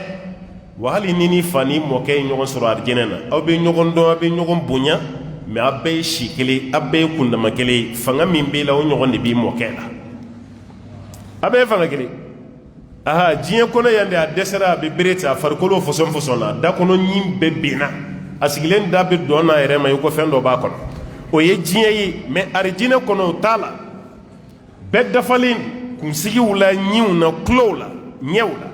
wa hali ni n'i fa n'i mɔkɛ ye ɲɔgɔn sɔrɔ arijinɛ na aw bɛ ɲɔgɔn dɔn aw bɛ ɲɔgɔn bonya mais a bɛɛ ye si kelen a bɛɛ ye kundama kelen ye fanga min b'i la o ɲɔgɔn de b'i mɔkɛ la a bɛɛ ye fanga kelen diɲɛ kɔnɔ yan de a dɛsɛra a bɛ bere ta a farikolo fɔsɔn fɔsɔn na da kɔnɔ ɲin bɛɛ benna a sigilen da bɛ dɔn n'a yɛrɛ ma i ko fɛn dɔ b'a kɔnɔ o ye diɲɛ ye mais arijinɛ kɔnɔ o t'a la bɛɛ dafalen kunsigiw la ɲiw na tulow la ɲɛw la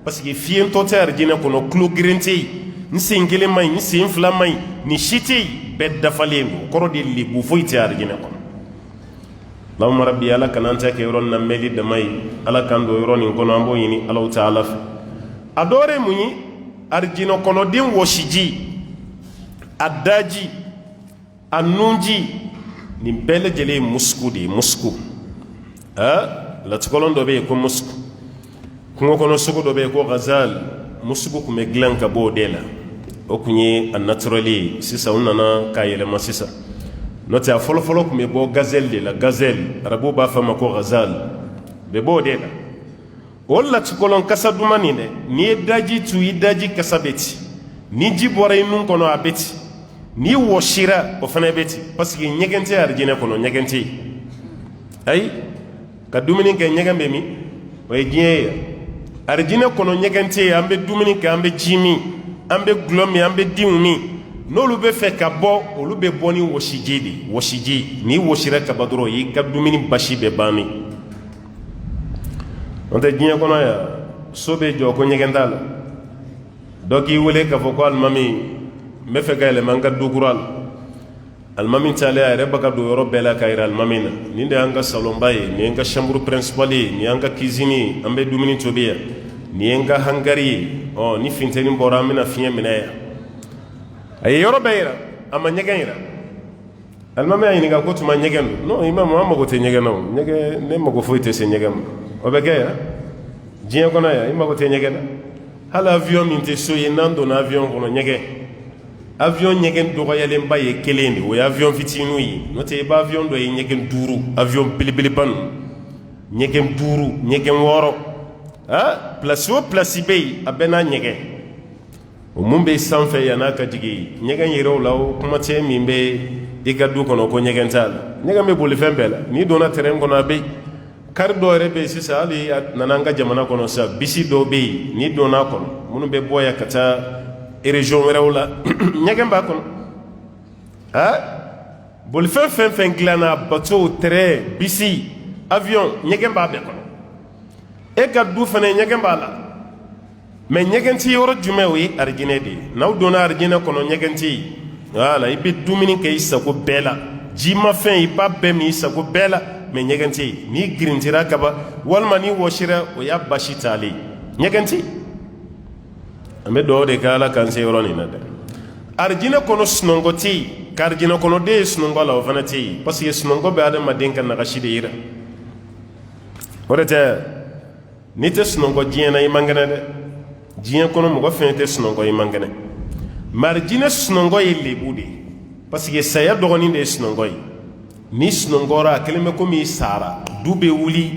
parce que fiyentɔ tɛ arijinɛ kɔnɔ tulo girin tɛ yen n sen kelen ma ɲi n sen fila ma ɲi ni si tɛ yen bɛɛ dafalen don kɔrɔ de lebu foyi tɛ arijinɛ kɔnɔ Allahumma rabbi ala kan'an ta kɛ yɔrɔ nin na mɛli dama ye ala k'an don yɔrɔ nin kɔnɔ an b'o ɲini Alahu Taala fɛ a dɔ wɛrɛ ye mun ye arijinɛ kɔnɔden wɔsiji a daji a nunji nin bɛɛ lajɛlen ye musku de ye musku latikolon dɔ bɛ yen ko musku kungo kɔnɔ sugu dɔ bɛ yen ko ghazal musugu kun bɛ dilan ka bɔ o de la o kun ye a naturali ye sisan u nana k'a yɛlɛma sisan n'o tɛ a fɔlɔfɔlɔ kun bɛ bɔ gazelle de la gazelle arabuw b'a fɔ a ma ko ghazal bɛ bɔ o de la o latikolon kasa duman nin dɛ n'i ye daji tu i daji kasa bɛ ci ni ji bɔra i nun kɔnɔ a bɛ ci n'i wɔsira o fana bɛ ci parce que ɲɛgɛn tɛ arijinɛ kɔnɔ ɲɛgɛn tɛ yen ayi ka dumuni kɛ ɲɛgɛn bɛ min o ye diɲɛ ye arijinɛ kɔnɔ ɲɛgɛn tɛ yen an bɛ dumuni kɛ an bɛ ji min an bɛ gulɔ min an bɛ diw min n'olu bɛ fɛ ka bɔ olu bɛ bɔ ni wɔsiji de wɔsiji n'i wɔsira kaba dɔrɔn o y'i ka dumuni basi bɛɛ bannen n'o tɛ diɲɛ kɔnɔ yan so bɛ jɔ ko ɲɛgɛn t'a la dɔ k'i wele k'a fɔ ko alimami n bɛ fɛ ka yɛlɛma n ka du kura la alimami taalen a yɛrɛ bɛ ka don yɔrɔ bɛɛ la ka yira alimami na nin de y'an ka salonba ye nin ye n ka chambre principale ye nin y'an ka cuisine ye an bɛ dumuni tobi yan nin ye n ka hangari ye ni funteni bɔra an bɛna fiɲɛ minɛ yan a ye yɔrɔ bɛɛ yira a ma ɲɛgɛn yira alimami y'a ɲininka ko tuma ɲɛgɛn don non imamu an mago tɛ ɲɛgɛn na o ɲɛgɛn ne mago foyi tɛ se ɲɛgɛn ma o bɛ kɛ yan diɲɛ kɔnɔ yan i mago tɛ ɲɛgɛn na hali avion min tɛ so ye n'an donna avion kɔnɔ ɲɛgɛn avion ɲɛgɛn dɔgɔyalenba ye kelen de o ye avion fitininw ye n'o tɛ i bɛ avion dɔ ye ɲɛgɛn 5 avion belebeleba ninnu ɲɛgɛn 5 ɲɛgɛn 6 place o place bɛ yen a bɛɛ n'a ɲɛgɛn o mun bɛ sanfɛ yan n'a ka jigin ɲɛgɛn yɛrɛ o la o kuma tɛ min bɛ i ka du kɔnɔ ko ɲɛgɛn t'a la ɲɛgɛn bɛ boli fɛn bɛɛ la n'i donna terrain kɔnɔ a bɛ yen kari dɔw yɛrɛ bɛ yen sisan hali a nana an ka jamana kɔnɔ sisan bisi dɔw bɛ yen n'i donna a kɔnɔ minnu bɛ bɔ yan ka taa région wɛrɛw la ɲɛgɛn b'a kɔnɔ bolifɛn fɛn fɛn dilanna bateau train bisi avion ɲɛgɛn b'a bɛɛ kɔnɔ e ka du fana ɲɛgɛn b'a la mais ɲɛgɛn tɛ yɔrɔ jumɛn o ye arijinɛ de ye n'aw donna arijinɛ kɔnɔ ɲɛgɛn tɛ yen voilà i bɛ dumuni kɛ i sago bɛɛ la jimafɛn i b'a bɛɛ min i sago bɛɛ la mais ɲɛgɛn tɛ yen n'i girintira kaban walima n'i wɔsira o y'a basi taalen ɲɛgɛn tɛ yen an bɛ dugawu de kɛ ala k'an se yɔrɔ nin na dɛ arijinɛ kɔnɔ sunɔgɔ tɛ yen ka arijinɛ kɔnɔ den ye sunɔgɔ la o fana tɛ yen parce que sunɔgɔ bɛ adamaden ka nagasi de yira o de tɛ n'i tɛ sunɔgɔ diɲɛ na i man kɛnɛ dɛ diɲɛ kɔnɔ mɔgɔ fɛn tɛ sunɔgɔ i man kɛnɛ mɛ arijinɛ sunɔgɔ ye lebu de ye parce que saya dɔgɔnin de ye sunɔgɔ ye n'i sunɔgɔra a kelen bɛ komi i sara du bɛ wuli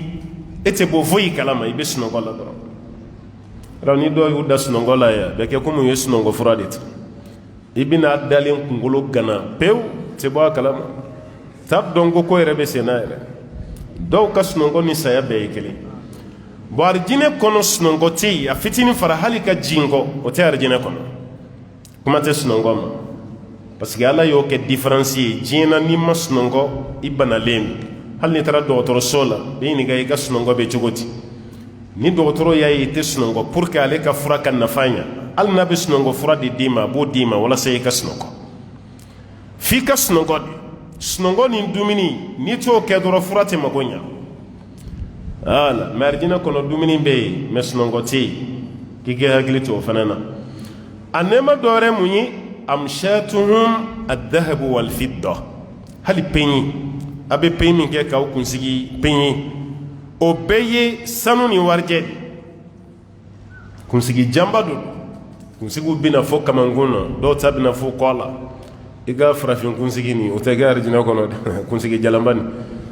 e tɛ bɔ foyi kalama i bɛ sunɔgɔ la dɔrɔn alors ni dɔw y'u da sunɔgɔ la yan bɛ kɛ komi u ye sunɔgɔ fura de ta i bɛna dalen kunkolo gana pewu tɛ bɔ a kalama t'a dɔn ko yɛrɛ bɛ sen na yɛrɛ dɔw ka sunɔgɔ ni saya bɛɛ ye kelen bon arijinɛ kɔnɔ sunɔgɔ tɛ yen a fitinin fara hali ka jin kɔ o tɛ arijinɛ kɔnɔ kuma tɛ sunɔgɔ ma parce que ala y'o kɛ différence ye diɲɛ na n'i ma sunɔgɔ i banalen don hali n'i taara dɔgɔtɔrɔso la bɛ ɲininka i ka sunɔgɔ bɛ cogo di ni dɔgɔtɔrɔ y'a ye i tɛ sunɔgɔ pour que ale ka fura ka nafa ɲa hali n'a bɛ sunɔgɔ fura de d'i ma a b'o d'i ma walasa i ka sunɔgɔ f'i ka sunɔgɔ de sunɔgɔ ni dumuni n'i t'o kɛ dɔrɔn fura tɛ mago ɲa voilà mais arijinɛ kɔnɔ dumuni bɛ yen mais sunɔgɔ tɛ yen k'i kɛ hakili to o fana na a nɛɛma dɔ wɛrɛ mun ye amshatuhum adahabu walfidda hali peɲi a bɛ peɲi min kɛ k'aw kunsigi peɲi o bɛɛ ye sanu ni warijɛ de kunsigi janba don kunsigiw bɛna fɔ kamankun na dɔw ta bɛna fɔ kɔ la i ka farafin kunsigi nin o tɛ kɛ arijinɛ kɔnɔ dɛ kunsigi jalanba nin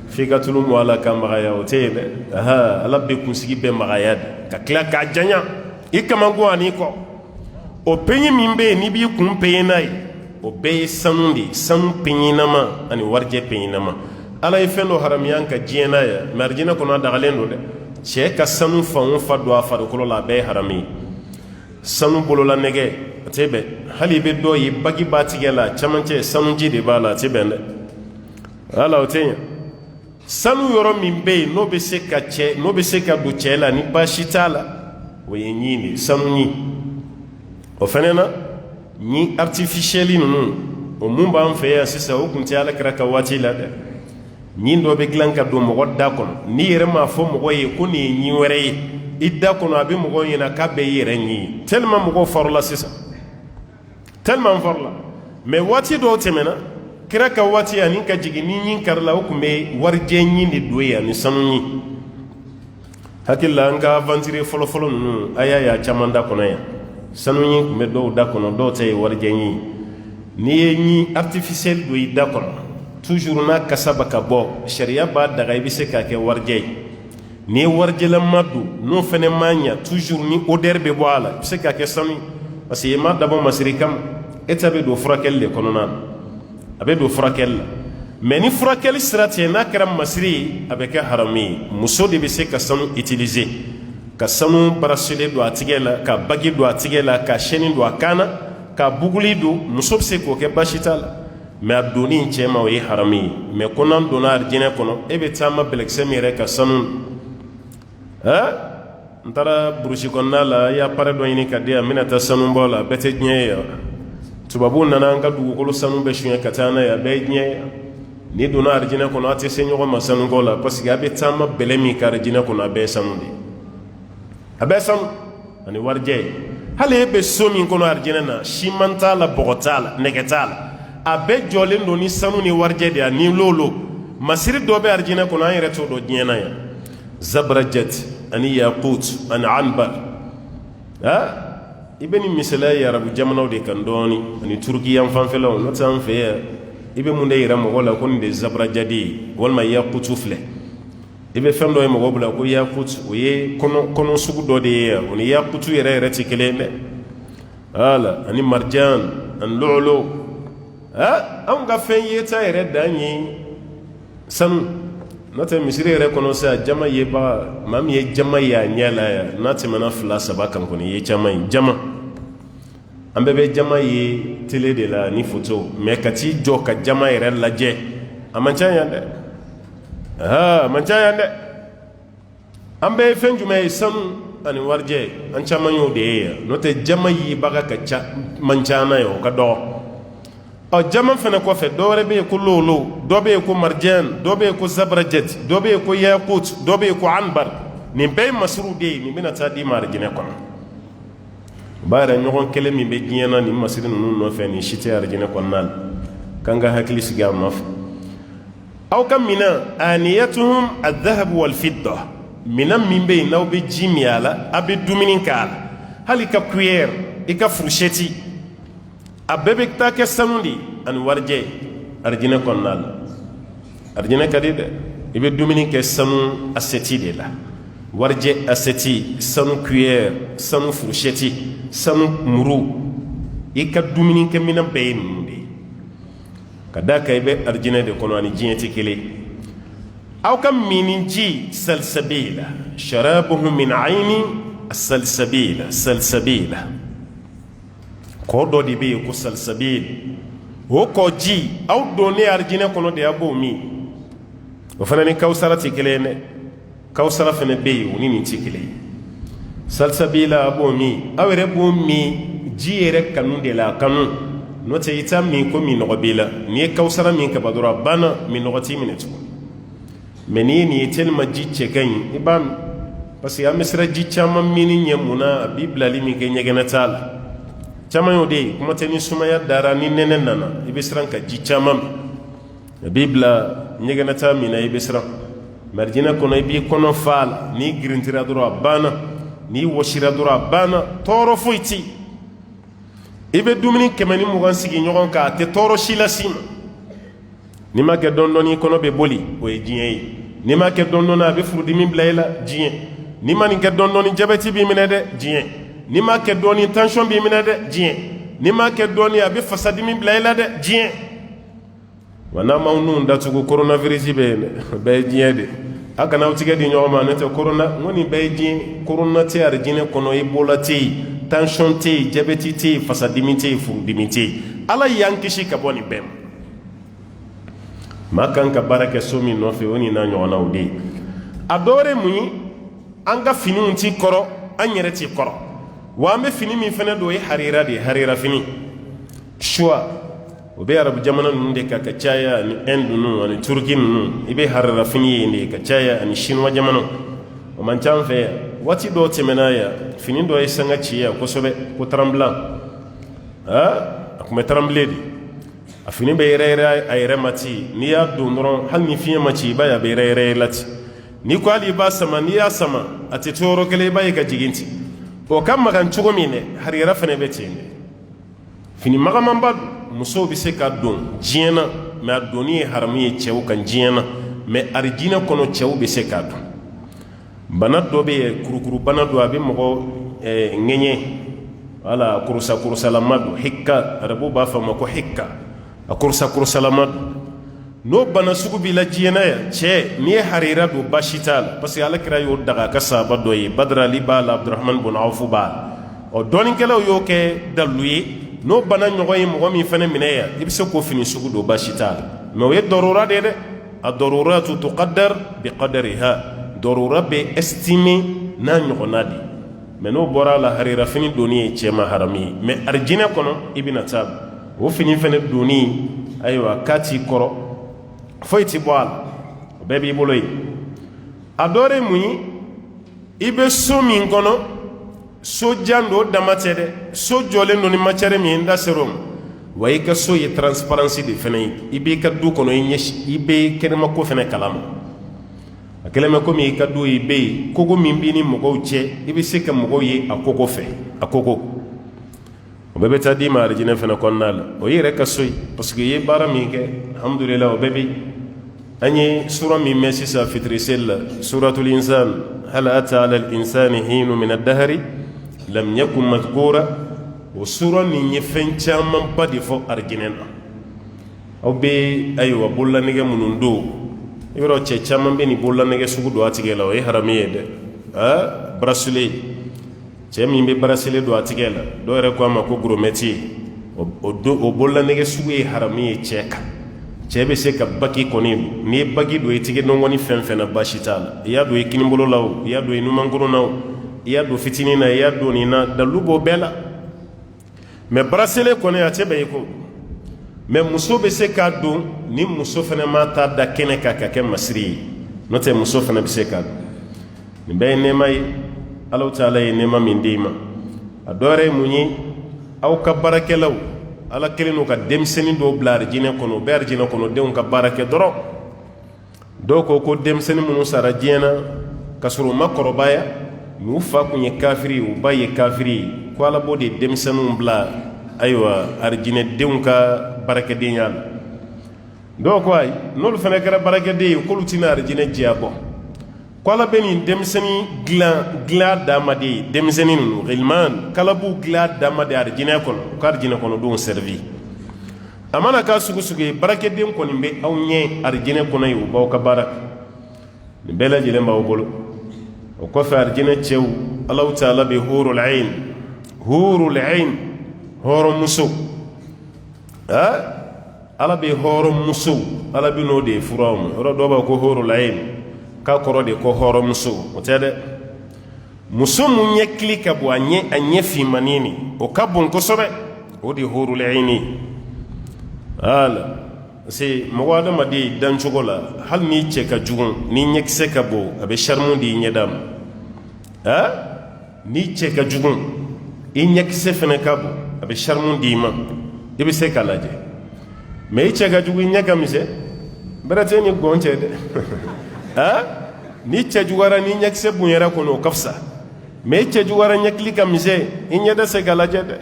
f'i ka tulu mɔ a la ka magaya o tɛ yen dɛ ala bɛ kunsigi bɛɛ magaya de ka tila k'a janya i kamankun ani kɔ o peɲi min bɛ yen n'i b'i kun peɲi n'a ye o bɛɛ ye sanu de ye sanu peɲinama ani warijɛ peɲinama ala ye fɛn dɔ haramiya ka diɲɛ na ye mɛ arijinɛ kɔnɔ a dagalen don dɛ cɛ ka sanu fan o fan don a farikolo la a bɛɛ ye harami ye sanu bolola nɛgɛ a tɛ bɛn hali i bɛ dɔ ye bagi b'a tigɛ la camancɛ sanuji de b'a la a tɛ bɛn dɛ wala o tɛ ɲɛ sanu yɔrɔ min bɛ yen n'o bɛ se ka don cɛ la ni baasi t'a la o ye ɲi de sanu ɲi o fɛnɛ na ɲi artificielle ninnu o mun b'an fɛ yan sisan o kun tɛ alakira ka waati la dɛ ɲi dɔ bɛ dilan ka don mɔgɔ da kɔnɔ n'i yɛrɛ m'a fɔ mɔgɔ ye ko nin ye ɲi wɛrɛ ye i da kɔnɔ a bɛ mɔgɔw ɲɛna k'a bɛɛ ye yɛrɛ ɲi ye tellement mɔgɔw farila sisan tellement farila mais waati dɔw tɛmɛna kira ka waati ani ka jigi ni ɲin karila o kun bɛ warijɛ ɲin de don ye ani sanu ɲin hakili la an ka aventure fɔlɔfɔlɔ ninnu a y'a ye a caman da kɔnɔ yan sanu ɲin kun bɛ dɔw da kɔnɔ dɔw ta ye warijɛ ɲin n'i ye ɲin artificiel don i da kɔnɔ toujours n'a kasa bɛ ka bɔ sariya b'a daga i bɛ se k'a kɛ warijɛ ye n'i ye warijɛlama don n'o fana ma ɲa toujours ni odeur bɛ bɔ a la i bɛ se k'a kɛ sanu parce que i ma dabɔ masiri kama e ta bɛ don furakɛli de kɔnɔna na a bɛ don furakɛli la mais ni furakɛli sira tigɛ n'a kɛra masiri ye a bɛ kɛ haramu ye muso de bɛ se ka sanu utiliser ka sanu bracelet don a tigɛ la ka bagi don a tigɛ la ka chaîne don a kan na ka buguli don muso bɛ se k'o kɛ baasi t'a la mais a donni in cɛ ma o ye haramu ye mais ko n'an donna arijinɛ kɔnɔ e bɛ taama bɛlɛkisɛ min yɛrɛ ka sanu n taara burusi kɔnɔna la i y'a pare dɔ ɲini ka di yan n bɛna taa sanu bɔ la bɛɛ tɛ diɲɛ ye yan tubabuw nana an ka dugukolo sanu bɛɛ suɲɛ ka taa n'a ye a bɛɛ ye diɲɛ ye n'i donna arijinɛ kɔnɔ a tɛ se ɲɔgɔn ma sanu kɔ la parce que a bɛ taama bɛlɛ min ka arijinɛ kɔnɔ a bɛɛ ye sanu de ye a bɛɛ ye sanu ani warijɛ ye hali e bɛ so min kɔnɔ arijinɛ na siman t'a la bɔgɔ t'a la nɛgɛ t'a la a bɛɛ jɔlen don ni sanu ni warijɛ de ye ani lolo masiri dɔ bɛ arijinɛ kɔnɔ an yɛrɛ t'o dɔn diɲɛ na yan zabarajɛti ani yakut ani anbar i bɛ nin misaliya ye arabu jamanaw de kan dɔɔni ani turuki yan fanfɛlaw n'o tɛ an fɛ yan i bɛ mun de yira mɔgɔ la ko nin de ye zabarajadi ye walima yakutu filɛ i bɛ fɛn dɔ ye mɔgɔ bila ko yakut o ye kɔnɔ sugu dɔ de ye yan o ni yakutu yɛrɛ tɛ kelen dɛ wala ani marjan ani lɔɔlo anw ka fɛn yeta yɛrɛ dan ye sanu n'o tɛ misiri yɛrɛ kɔnɔ sa jama yebaga maa min ye jama ye a ɲɛ la yan n'a tɛmɛna 2-3 kan kɔni ye caman ye jama an bɛɛ bɛ jama ye télé de la ni photo mais ka t'i jɔ ka jama yɛrɛ lajɛ a man ca yan dɛ a man ca yan dɛ an bɛɛ ye fɛn jumɛn ye sanu ani warijɛ an caman y'o de ye yan n'o tɛ jama yebaga ka ca man ca na ye o ka dɔgɔ jama fana kɔfɛ dɔ wɛrɛ bɛ yen ko lolo dɔ bɛ yen ko marjan dɔ bɛ yen ko zabarajɛti dɔ bɛ yen ko yakut dɔ bɛ yen ko anbar nin bɛɛ ye masiriw de ye nin bɛna taa di ma arijinɛ kɔnɔ o b'a yɛrɛ ɲɔgɔn kelen min bɛ diɲɛ na nin masiri ninnu nɔfɛ nin si tɛ arijinɛ kɔnɔna la k'an ka hakili sigi a nɔfɛ aw ka minan aniyatuhum adahabu walfidda minan min bɛ yen n'aw bɛ ji min a la a bɛ dumuni k'a la hali ka cuillère i ka fourchette a bɛɛ bɛ taa kɛ sanu de ani warijɛ arijinɛ kɔnɔna la arijinɛ ka di dɛ i bɛ dumuni kɛ sanu asɛti de la warijɛ asɛti sanu cuillère sanu fourchette sanu muru i ka dumuni kɛ minɛn bɛɛ ye ninnu de ye ka d'a kan i bɛ arijinɛ de kɔnɔ ani diɲɛ tɛ kelen aw ka mini ji salsabila sharabuhum min ayni salsabila salsabila kɔ dɔ de bɛ yen ko salsabil o kɔ ji aw donnen arijinɛ kɔnɔ de a b'o min o fana ni kawusara tɛ kelen ye dɛ kawusara fana bɛ yen o ni nin tɛ kelen ye salsabila a b'o min aw yɛrɛ b'o min ji yɛrɛ kanu de la a kanu n'o tɛ i t'a min ko min nɔgɔ b'i la n'i ye kawusara min kaba dɔrɔn a banna min nɔgɔ t'i minɛ tugun mais n'i ye nin ye tellement ji cɛ ka ɲi i b'a min parce que an bɛ siran ji caman minni ɲɛ mun na a b'i bilali min kɛ ɲɛgɛnɛ t'a la caman y'o de ye kuma tɛ ni sumaya dara ni nɛnɛ nana i bɛ siran ka ji caman min a b'i bila ɲɛgɛnɛ taa min na i bɛ siran mais arijinɛ kɔnɔ i b'i kɔnɔ fa a la n'i girintira dɔrɔn a banna n'i wɔsira dɔrɔn a banna tɔɔrɔ foyi tɛ yen i bɛ dumuni 120 sigi ɲɔgɔn kan a tɛ tɔɔrɔ si las'i ma n'i ma kɛ dɔɔnin-dɔɔnin i kɔnɔ bɛ boli o ye diɲɛ ye n'i ma kɛ dɔɔnin-dɔɔnin a bɛ furudimi bila i la diɲɛ n'i ma nin kɛ dɔɔnin-dɔɔnin jabɛti b'i minɛ dɛ diɲɛ n'i ma kɛ dɔɔnin tension b'i minɛ dɛ diɲɛ n'i ma kɛ dɔɔnin a bɛ fasadimi bila i la dɛ diɲɛ wa n'an m'aw nun datugu coronavirus bɛ yen dɛ bɛɛ ye diɲɛ de a kana aw tigɛ di ɲɔgɔn ma ne tɛ corona n ko nin bɛɛ ye diɲɛ corona tɛ arijinɛ kɔnɔ ebola tɛ yen tension tɛ yen jabɛti tɛ yen fasadimi tɛ yen furudimi tɛ yen ala y'an kisi ka bɔ nin bɛɛ ma maa kan ka baara kɛ so min nɔfɛ o nin n'a ɲɔgɔnnaw de ye a dɔ wɛrɛ mun ye an ka finiw t'i kɔrɔ an yɛrɛ t'i kɔrɔ wa an bɛ fini min fana don o ye harira de ye harira fini choix o bɛ arabu jamana ninnu de kan ka caya ani Inde ninnu ani Turki ninnu i bɛ harira fini ye de ka caya ani Chinois jamanaw o man ca an fɛ yan waati dɔw tɛmɛna yan fini dɔ ye sanga ci yan kosɛbɛ ko tremblant a tun bɛ trembler de a fini bɛ yɛrɛyɛrɛ a yɛrɛ ma ten n'i y'a don dɔrɔn hali ni fiɲɛ ma ci i b'a ye a bɛ yɛrɛyɛrɛ la ten n'i ko hali i b'a sama n'i y'a sama a tɛ to yɔrɔ kelen i b'a ye ka jigin ten o ka magan cogo min dɛ hari yɛrɛ fana bɛ ten dɛ fini magamanba musow bɛ se ka don diɲɛ na mɛ a donni ye haramu ye cɛw kan diɲɛ na mɛ arijinɛ kɔnɔ cɛw bɛ se k'a don bana dɔ bɛ yen kurukuru bana dɔ a bɛ mɔgɔ ŋɛɲɛ wala kurusalama don hikka arabu b'a fɔ a ma ko hikka a kurusalama don n'o bana sugu b'i la diɲɛ na yan cɛ n'i ye harira don baasi t'a la parce que alakira y'o daga a ka sahaba dɔ ye badrali b'a la abdurahman bun awfu b'a la ɔ dɔɔninkɛlaw y'o kɛ dalilu ye n'o bana ɲɔgɔn ye mɔgɔ min fana minɛ yan i bɛ se k'o fini sugu don baasi t'a la mɛ o ye dɔrɔra de ye dɛ a dɔrɔratu tuqaddar biqadariha dɔrɔra bɛ estimé n'a ɲɔgɔnna de mɛ n'o bɔra a la harira fini donni ye cɛ ma haramu ye mɛ arijinɛ kɔnɔ i bɛna taa o fini fana donni ayiwa k'a t'i kɔrɔ foyi ti bɔ a la o bɛɛ b'i bolo yen a dɔ ye mun ye i bɛ so min kɔnɔ so jan don o dama tɛ dɛ so jɔlen don ni matière min ye n da ser'o ma wa i ka so ye transparency de fana ye i b'i ka du kɔnɔ i bɛ kɛnɛma ko fana kalama a kɛlen bɛ komi i ka du i bɛ yen kogo min b'i ni mɔgɔw cɛ i bɛ se ka mɔgɔw ye a kogo fɛ a kogo o bɛɛ bɛ taa d'i ma arijinɛ fana kɔnɔna la o ye yɛrɛ ka so ye parce que i ye baara min kɛ alhamdulillah o bɛɛ bɛ an ye sura min mɛn sisan fitiri seli la suratul insan hal ata ala al insani hinu min ad-dahri lam yakun madhkura o sura nin ye fɛn caman ba de fɔ arijinɛ na aw bɛ ayiwa bololanɛgɛ minnu don yɔrɔ cɛ caman bɛ nin bololanɛgɛ sugu don a tigɛ la o ye haramu ye dɛ bracelet cɛ min bɛ bracelet don a tigɛ la dɔw yɛrɛ ko a ma ko goromɛti o bololanɛgɛ sugu ye haramu ye cɛ kan cɛ bɛ se ka baki kɔni n'i ye baki don i tigɛ nɔgɔni fɛn fɛn na baasi t'a la i y'a don i kinibolo la o i y'a don i numankuru na o i y'a don fitinin na i y'a don nin na dalilu b'o bɛɛ la mɛ bracelet kɔni a tɛ bɛn i ko mɛ muso bɛ se k'a don ni muso fana ma taa da kɛnɛ kan ka kɛ masiri ye n'o tɛ muso fana bɛ se k'a don nin bɛɛ ye nɛɛma ye Ala Taala ye nɛɛma min d'i ma a dɔ wɛrɛ ye mun ye aw ka baarakɛlaw Ala kelen n'o ka denmisɛnnin dɔw bila arijinɛ kɔnɔ o bɛ arijinɛ kɔnɔ denw ka baara kɛ dɔrɔn dɔw ko denmisɛnnin minnu sara diɲɛ na ka sɔrɔ u ma kɔrɔbaya n'u fa kun ye kafiri ye u ba ye kafiri ye ko Ala b'o de denmisɛnninw bila ayiwa arijinɛ denw ka baarakɛdenya la dɔw ko ayi n'olu fana kɛra baarakɛden ye k'olu tɛna arijinɛ diya bɔ ko Ala bɛ nin denmisɛnnin dilan d'a ma de denmisɛnnin ninnu ghilman k'Ala b'u dilan d'a ma de arijinɛ kɔnɔ ko arijinɛ kɔnɔdenw servi a mana k'a sugu sugu ye baarakɛden kɔni bɛ aw ɲɛ arijinɛ kɔnɔ ye u b'aw ka baara nin bɛɛ lajɛlen b'aw bolo o kɔfɛ arijinɛ cɛw Ala Taala bɛ hurul ain hɔrɔn muso Ala bɛ hɔrɔn muso Ala bɛ n'o de furu aw ma yɔrɔ dɔw b'a ko hurul ain k'a kɔrɔ de ko hɔrɔn muso o tɛ dɛ muso mun ɲɛkili ka bon a ɲɛ finmanin nin o ka bon kosɛbɛ o de hurul ain ala c'est mɔgɔ adamaden dancogo la hali ni cɛ ka jugu ni ɲɛkisɛ ka bon a bɛ charme di ɲɛda ma ni cɛ ka jugu i ɲɛkisɛ fana ka bon a bɛ charme di ma i bɛ se k'a lajɛ mais i cɛ ka jugu i ɲɛ ka misɛn bɛrɛ tɛ ni gɔn cɛ dɛ ni cɛ jugara ni ɲɛkisɛ bonyara kɔnɔ o ka fisa mais i cɛ jugara ɲɛkili ka misɛn i ɲɛ tɛ se k'a lajɛ dɛ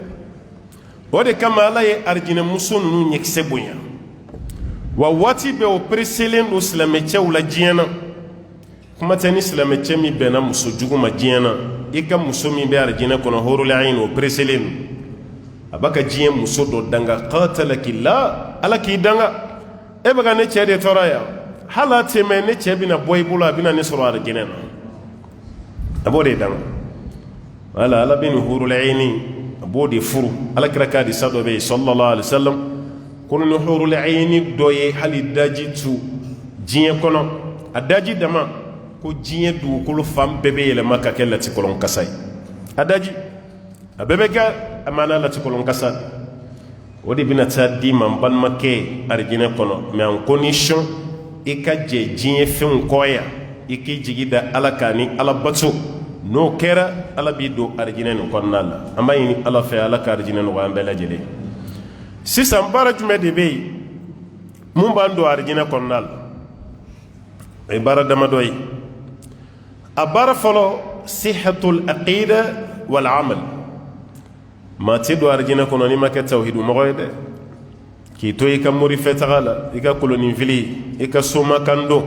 o de kama Ala ye arijinɛ muso ninnu ɲɛkisɛ bonya wa waati bɛɛ o pereselen don silamɛcɛw la diɲɛ na kuma tɛ ni silamɛcɛ min bɛnna muso jugu ma diɲɛ na i ka muso min bɛ arijinɛ kɔnɔ hurul ain o pereselen don a b'a ka diɲɛ muso dɔ danga qatalakillah Ala k'i danga e bɛ ka ne cɛ de tɔɔrɔ yan hali a tɛmɛ ne cɛ bɛna bɔ i bolo a bɛna ne sɔrɔ arijinɛ na a b'o de danga wala Ala bɛ nin hurul ain a b'o de furu Alakira ka hadisa dɔ bɛ yen sallallahu alaihi wasallam ko ni hurul ain dɔ ye hali daji tu diɲɛ kɔnɔ a daji dama ko diɲɛ dugukolo fan bɛɛ bɛ yɛlɛma ka kɛ latikɔlɔn kasa ye a daji a bɛɛ bɛ kɛ a mana latikɔlɔn kasa o de bɛna taa di ma n balimakɛ arijinɛ kɔnɔ mais en condition i ka jɛ diɲɛ fɛnw kɔ yan i k'i jigi da Ala kan ni Ala bato n'o kɛra Ala b'i don arijinɛ nin kɔnɔna la an b'a ɲini Ala fɛ Ala ka arijinɛ nɔgɔya an bɛɛ lajɛlen sisan baara jumɛn de bɛ yen mun b'an don arijinɛ kɔnɔna la o ye baara damadɔ ye a baara fɔlɔ sihatul aqida wal amal maa tɛ don arijinɛ kɔnɔ n'i ma kɛ tawhidu mɔgɔ ye dɛ k'i to i ka morifɛ taga la i ka koloninfili i ka somakan don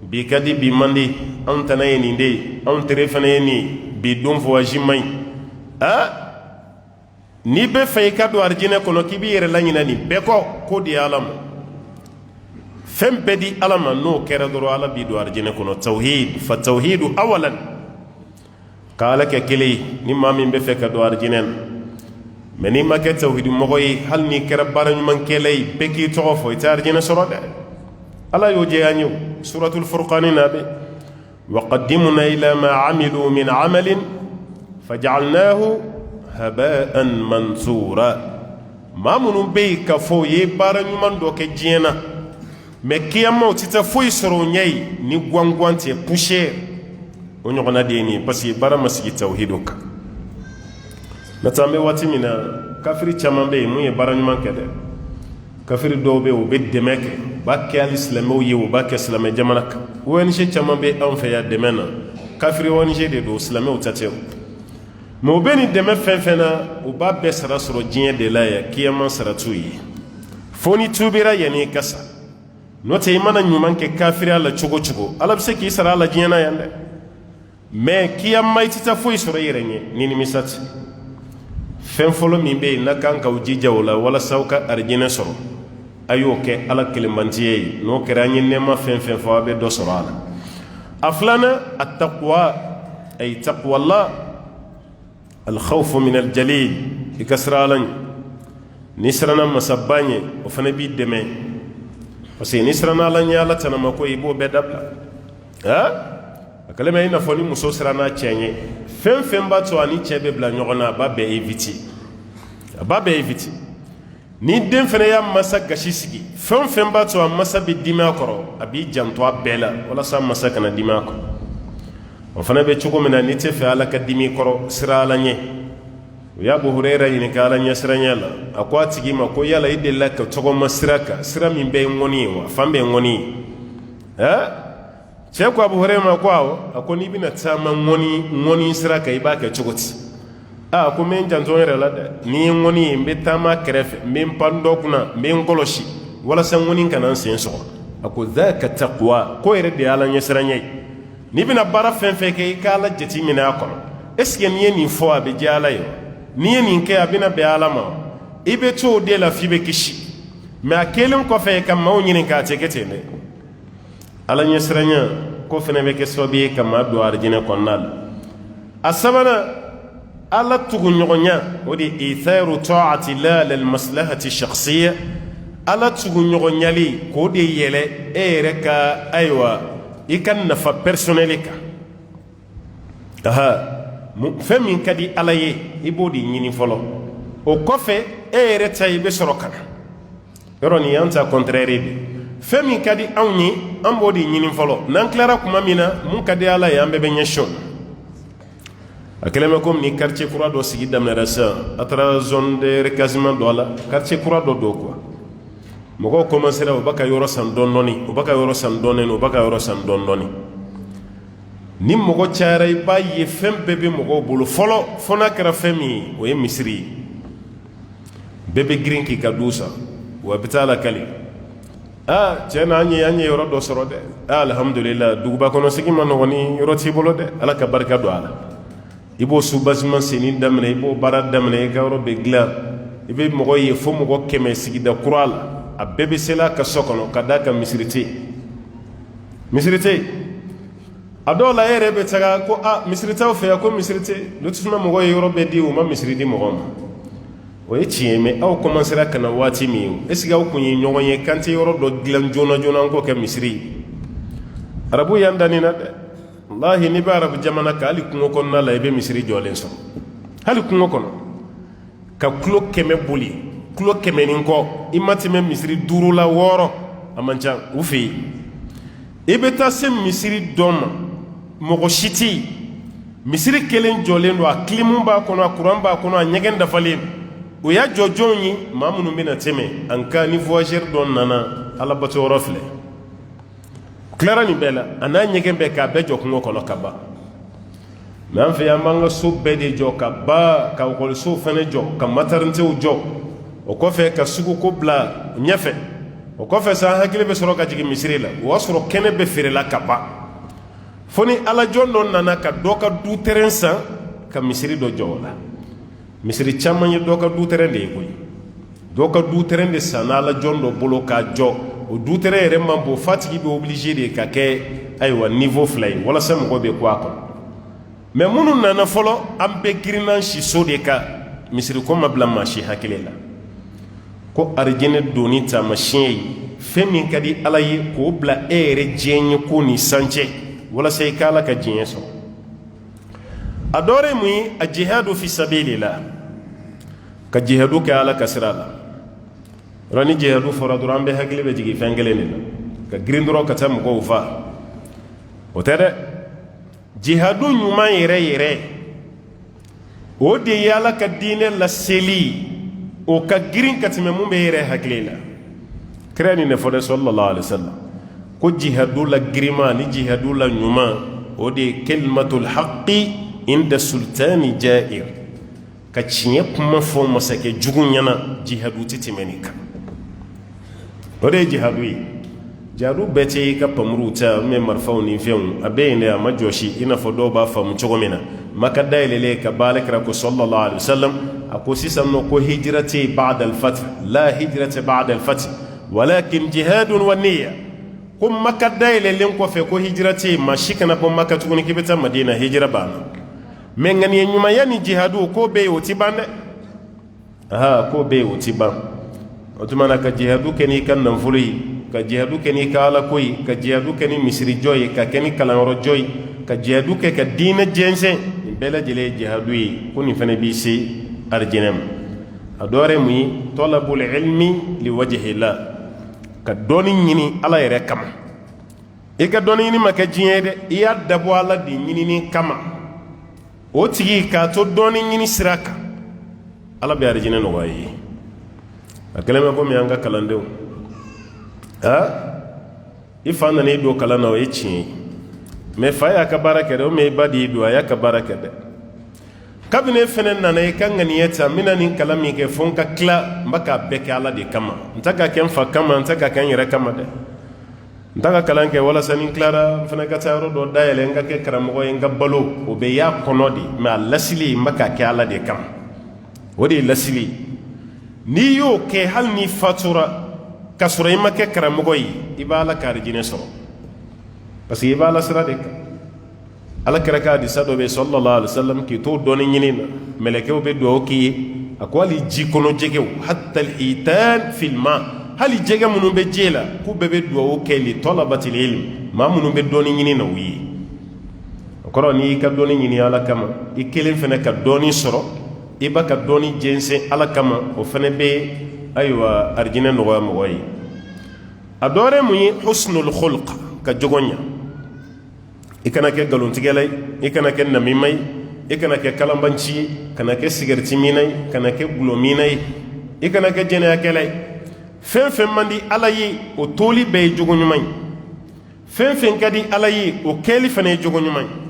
bi ka di bi man di anw tana ye nin de ye anw tere fana ye nin bi don voyage man ɲi n'i bɛ fɛ i ka don arijinɛ kɔnɔ k'i b'i yɛrɛ laɲinɛ nin bɛɛ kɔ ko di ala ma fɛn bɛɛ di ala ma n'o kɛra dɔrɔn ala b'i don arijinɛ kɔnɔ tawhid fa tawhidu awalan ka ala kɛ kelen ye ni maa min bɛ fɛ ka don arijinɛ na mɛ n'i ma kɛ tawhidi mɔgɔ ye hali n'i kɛra baara ɲumankɛla ye bɛɛ k'i tɔgɔ fɔ i tɛ arijinɛ sɔrɔ dɛ ala y'o jɛya an ye suratul furqani na bɛ وقدمنا إلى ما عملوا من عمل فجعلناه هباء منثورا ما منو بي كفو يبارا نيمان دو كجينا مي كيامو تيتا فوي سرو نيي ني غوانغوان تي بوشير ونيغنا ديني بس يبارا مسجد توحيدك نتامي واتي منا كافري تشامان بي مو يبارا نيمان كده كافري دو بي وبي دمك باكي الاسلام او يو باكي اسلام جمانك وين شي تشامان بي ان فيا دمنا كافري وين شي دو اسلام او تاتيو مو بني دم فنفنا وبا بسرا سرو جين de la ya kiyama saratu yi foni tubira yani kasa note imana nyuman ke kafiri ala chugo chugo ala bse ki sara ala jina yande me kiyama itita foi soro yerenye nini misati fen folo min be na kan ka ujija wala sauka arjina soro ayo ke ala kilimantiye no keranye nema fen fo be do soro ala aflana at-taqwa ay taqwa allah الخوف من الجليل يكسرالن نسرنا مسباني وفنبي دمي بس نسرنا لن يالا تنمكو يبو بدبلا akale mai na foni muso sirana chenye fem bato ani chebe bla nyogona babe eviti ni den fene ya masa gashisigi fem bato masa bi dima koro abi janto abela wala sa masa kana dima ko on fana be chugo mena ni te fe ala ka dimi koro sira ala nye ya Abu Hurairah ni ka ala nye sira nyala akwa tigi ma ko yala idella ka togo masiraka sira min be ngoni wa fambe ngoni che ko Abu Hurairah ma ko akoni bina tama ngoni sira ka ibaka chugoti ko men janto yere la ni ngoni mbe tama krefe mbe pando kuna mbe ngoloshi wala san ngoni kana sen so ako dhaka taqwa ko yere de ala nye sira nye ni bina bara fenfe ke kala jeti mina kono est-ce que ni ni fo abe jala yo ni ni ke abina be alama ibe to de la fibe kishi mais akelen ko fe kam maw nyini ka tekete ne ala nyesranya ko fene be ke sobi kam adu arjina konnal asabana ala tugu nyogonya odi itharu ta'ati la lil maslahati shakhsiyya ala tugu nyogonyali ko de yele ereka aywa ikan nafa personnelika fɛn min ka di ala ye i b'o de ɲini fɔlɔ o kɔfɛ e yɛrɛ ta i bɛ sɔrɔ ka na yɔrɔ nin y'an ta contraire de fɛn min ka di anw ye an b'o de ɲini fɔlɔ n'an tilara kuma min na mun ka di ala ye an bɛɛ bɛ ɲɛsin a kɛlen bɛ komi ni quartier kura dɔ sigi daminɛra sisan a taara zone de recasement dɔ la quartier kura dɔ don quoi mɔgɔw commencera u b'a ka yɔrɔ san dɔɔni u b'a ka yɔrɔ san dɔɔni u b'a ka yɔrɔ san dɔɔni ni mɔgɔ cayara i b'a ye fɛn bɛɛ bɛ mɔgɔw bolo fɔlɔ fo n'a kɛra fɛn min ye o ye misiri ye bɛɛ bɛ girin k'i ka du san wa bɛ taa lakali cɛ na an ye yɔrɔ dɔ sɔrɔ dɛ alhamdulillah duguba kɔnɔ sigi ma nɔgɔn ni yɔrɔ t'i bolo dɛ ala ka barika don a la i b'o soubasement senni daminɛ i b'o baara daminɛ i ka yɔrɔ bɛ dilan i bɛ mɔgɔ ye fo mɔgɔ 100 sigida kura la a bɛɛ bɛ se la ka so kɔnɔ ka d'a kan misiri tɛ a dɔw la e yɛrɛ bɛ taga ko misiri t'aw fɛ yan ko misiri tɛ lotissement mɔgɔ ye yɔrɔ bɛɛ di u ma misiri di mɔgɔ ma o ye tiɲɛ mais aw commencera ka na waati min est ce que aw kun ye ɲɔgɔn ye kan tɛ yɔrɔ dɔ dilan joona joona an k'o kɛ misiri ye arabu y'an danni na dɛ wallahi n'i bɛ arabu jamana kan hali kungo kɔnɔna la i bɛ misiri jɔlen sɔrɔ hali kungo kɔnɔ ka kilo 100 boli kilo 100 ni kɔ i ma tɛmɛ misiri 5 la 6 a man ca u fɛ yen i bɛ taa se misiri dɔ ma mɔgɔ si tɛ yen misiri kelen jɔlen don a kilimu b'a kɔnɔ a kuran b'a kɔnɔ a ɲɛgɛn dafalen o ya jɔjɔn ye maa minnu bɛna tɛmɛ an ka ni voyageur dɔ nana ala bato yɔrɔ filɛ tilara nin bɛɛ la a n'a ɲɛgɛn bɛɛ k'a bɛɛ jɔ kungo kɔnɔ ka ban mɛ an fɛ yan an b'an ka so bɛɛ de jɔ ka ban ka ekɔlisow fɛnɛ jɔ ka maternitew jɔ o kɔfɛ ka suguko bila ɲɛfɛ o kɔfɛ sa an hakili bɛ sɔrɔ ka jigin misiri la o y'a sɔrɔ kɛnɛ bɛ feerela ka ban fo ni alajɔn dɔ nana ka dɔ ka du terrain san ka misiri dɔ jɔ o la misiri caman ye dɔ ka du terrain de ye koyi dɔ ka du terrain de san alajɔn dɔ bolo k'a jɔ o du terrain yɛrɛ man bon f'a tigi bɛ obligé de ka kɛ ayiwa niveau fila ye walasa mɔgɔ bɛ ku a kɔnɔ mɛ minnu nana fɔlɔ an bɛɛ girinna si so de kan misiri ko ma bila maa si hakili la ko arijinɛ doni taamasiyɛn ye fɛn min ka di ala ye k'o bila e yɛrɛ diɲɛ ye ko ni sancɛ walasa i ka ala ka diɲɛ sɔrɔ a dɔwɛrɛ ye mun ye a jihadu fi sabilillah ka jihadu kɛ ala ka sira la yɔrɔ ni jihadu fɔra dɔrɔn an bɛɛ hakili bɛ jigin fɛn kelen de la ka girin dɔrɔn ka taa mɔgɔw fa o tɛ dɛ jihadu ɲuman yɛrɛ yɛrɛ o de ye ala ka diinɛ laseli o ka girin ka tɛmɛ mun bɛ yɛrɛ hakili la kira nin de fɔ dɛ sallallahu alaihi wasallam ko jihadu la girima ni jihadu la ɲuman o de ye kalimatul haqqi inda sultani jair ka tiɲɛ kuma fɔ masakɛ jugu ɲɛna jihadu tɛ tɛmɛ nin kan o de ye jihadu ye jihadu bɛɛ tɛ i ka pamuru ta mɛ marifaw ni fɛnw a bɛɛ yen dɛ a ma jɔsi i n'a fɔ dɔw b'a faamu cogo min na maka dayɛlɛlen ka baale kira ko sallallahu alaihi wasallam a ko sisan nɔ ko hijira tɛ ba'da al-fath la hijira tɛ ba'da al-fath walakin jihadun wa niyya ko maka dayɛlɛlen kɔfɛ ko hijira tɛ maa si kana bɔ maka tuguni k'i bɛ taa madina hijira banna mɛ ŋaniya ɲumanya ni jihadu k'o bɛ yen o ti ban dɛ k'o bɛ yen o ti ban o tuma na ka jihadu kɛ n'i ka nafolo ye ka jihadu kɛ n'i ka alako ye ka jihadu kɛ ni misirijɔ ye ka kɛ ni kalanyɔrɔjɔ ye ka jihadu kɛ ka diinɛ jɛnsɛn nin bɛɛ lajɛlen ye jihadu ye ko nin fana b'i se arijinɛ ma a dɔ wɛrɛ mun ye talabul ilmi liwajhillah ka dɔɔni ɲini ala yɛrɛ kama i ka dɔɔni ɲini ma kɛ diɲɛ ye dɛ i y'a dabɔ ala de ɲinini kama o tigi k'a to dɔɔni ɲini sira kan ala bɛ arijinɛ nɔgɔya ye a kɛlen bɛ komi an ka kalandenw i fa nana i don kalan na o ye tiɲɛ ye mɛ fa y'a ka baara kɛ dɛ o mɛ i ba de y'i don a y'a ka baara kɛ dɛ kabini e fɛnɛ nana i ka ŋaniya ta n bɛna nin kalan min kɛ fo n ka tila n bɛ k'a bɛɛ kɛ ala de kama n tɛ ka kɛ n fa kama n tɛ ka kɛ n yɛrɛ kama dɛ n tɛ ka kalan kɛ walasa ni n tilara n fɛnɛ ka taa yɔrɔ dɔ dayɛlɛ n ka kɛ karamɔgɔ ye n ka balo o bɛ y'a kɔnɔ de mɛ a lasili n bɛ k'a kɛ ala de kama o de ye lasili n'i y'o kɛ hali n'i fatura k'a sɔrɔ i ma kɛ karamɔgɔ ye i b'a ala ka arijinɛ sɔrɔ parce que i b'a ala sira de kan ala kɛra ka hadisa dɔ bɛ sallallahu alaihi wasallam k'i to dɔɔni ɲini na mɛlɛkɛw bɛ dugawu k'i ye a ko hali ji kɔnɔ jɛgɛw hatta al-hitan fil ma hali jɛgɛ minnu bɛ ji la k'u bɛɛ bɛ dugawu kɛ li talabatil ilm maa minnu bɛ dɔɔni ɲini na u ye o kɔrɔ n'i y'i ka dɔɔni ɲini ala kama i kelen fɛnɛ ka dɔɔni sɔrɔ i b'a ka dɔɔni jɛnsɛn ala kama o fɛnɛ bɛ ayiwa arijinɛ nɔgɔya mɔgɔ ye a dɔ wɛrɛ mun ye husnul khulq ka jogo ɲa i kana kɛ nkalontigɛla ye i kana kɛ namima ye i kana kɛ kalanbanci ye kana kɛ sigɛriti mina ye kana kɛ gulɔmina ye i kana kɛ jɛnɛyakɛla ye fɛn fɛn man di ala ye o tooli bɛɛ ye jogo ɲuman ye fɛn fɛn ka di ala ye o kɛli fana ye jogo ɲuman ye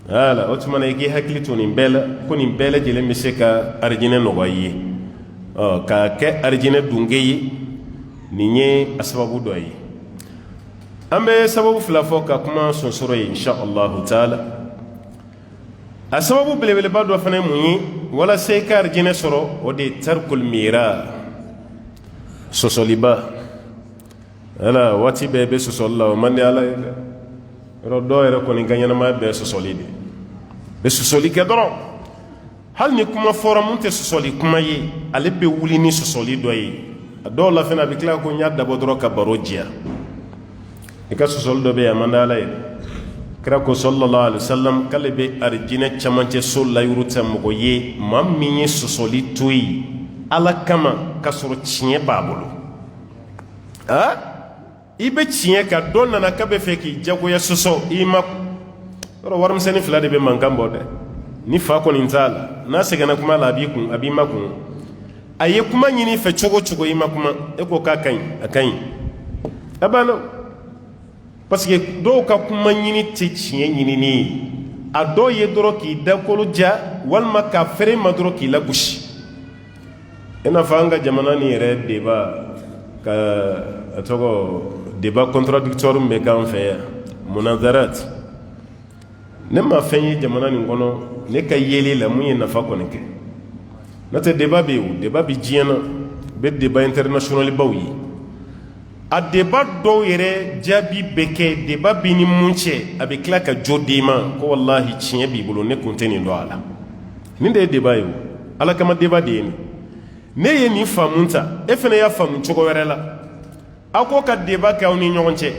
wala o tuma na i k'i hakili to nin bɛɛ la ko nin bɛɛ lajɛlen bɛ se ka arijinɛ nɔgɔya i ye k'a kɛ arijinɛ dunke ye nin ye a sababu dɔ ye an bɛ sababu fila fɔ ka kuma sonsoro ye insha allahu taala a sababu belebeleba dɔ fana mun ye walasa i ka arijinɛ sɔrɔ o de ye tarikul mira sɔsɔliba ala waati bɛɛ bɛ sɔsɔli la o man di ala ye dɛ yɔrɔ dɔw yɛrɛ kɔni ka ɲɛnamaya bɛɛ sɔsɔli de bɛ sɔsɔli kɛ dɔrɔn hali ni kuma fɔra mun tɛ sɔsɔli kuma ye ale bɛ wuli ni sɔsɔli dɔ ye a dɔw la fana a bɛ tila ko n y'a dabɔ dɔrɔn ka baro diya i ka sɔsɔli dɔ bɛ yen a man di ala ye kira ko sallallahu alaihi wasallam k'ale bɛ arijinɛ camancɛ so layuru ta mɔgɔ ye maa min ye sɔsɔli to yen ala kama ka sɔrɔ tiɲɛ b'a bolo i bɛ tiɲɛ kan dɔ nana k'a bɛ fɛ k'i jagoya sɔsɔ i ma yɔrɔ warimisɛnnin fila de bɛ mankan bɔ dɛ ni fa kɔni t'a la n'a sɛgɛnna kuma la a b'i kun a b'i ma kun a ye kuma ɲini fɛ cogo cogo i ma kuma e ko k'a ka ɲi a ka ɲi a banna parce que dɔw ka kuma ɲini tɛ tiɲɛ ɲinini ye a dɔw ye dɔrɔn k'i dakolo ja walima k'a fɛrɛ ma dɔrɔn k'i lagosi i n'a fɔ an ka jamana nin yɛrɛ débat ka a tɔgɔ débat contradictoire min bɛ k'an fɛ yan munazarat ne ma fɛn ye jamana nin kɔnɔ ne ka yeli la mun ye nafa kɔni kɛ n'o tɛ débat bɛ yen o débat bɛ diɲɛ na bɛ débat international baw ye a débat dɔw yɛrɛ jaabi bɛ kɛ débat bi ni mun cɛ a bɛ tila ka jo d'i ma ko wallahi tiɲɛ b'i bolo ne kun tɛ nin dɔn a la nin de ye débat ye o ala kama débat de ye nin ne ye nin faamu ta e fana y'a faamu cogo wɛrɛ la aw ko ka débat kɛ aw ni ɲɔgɔn cɛ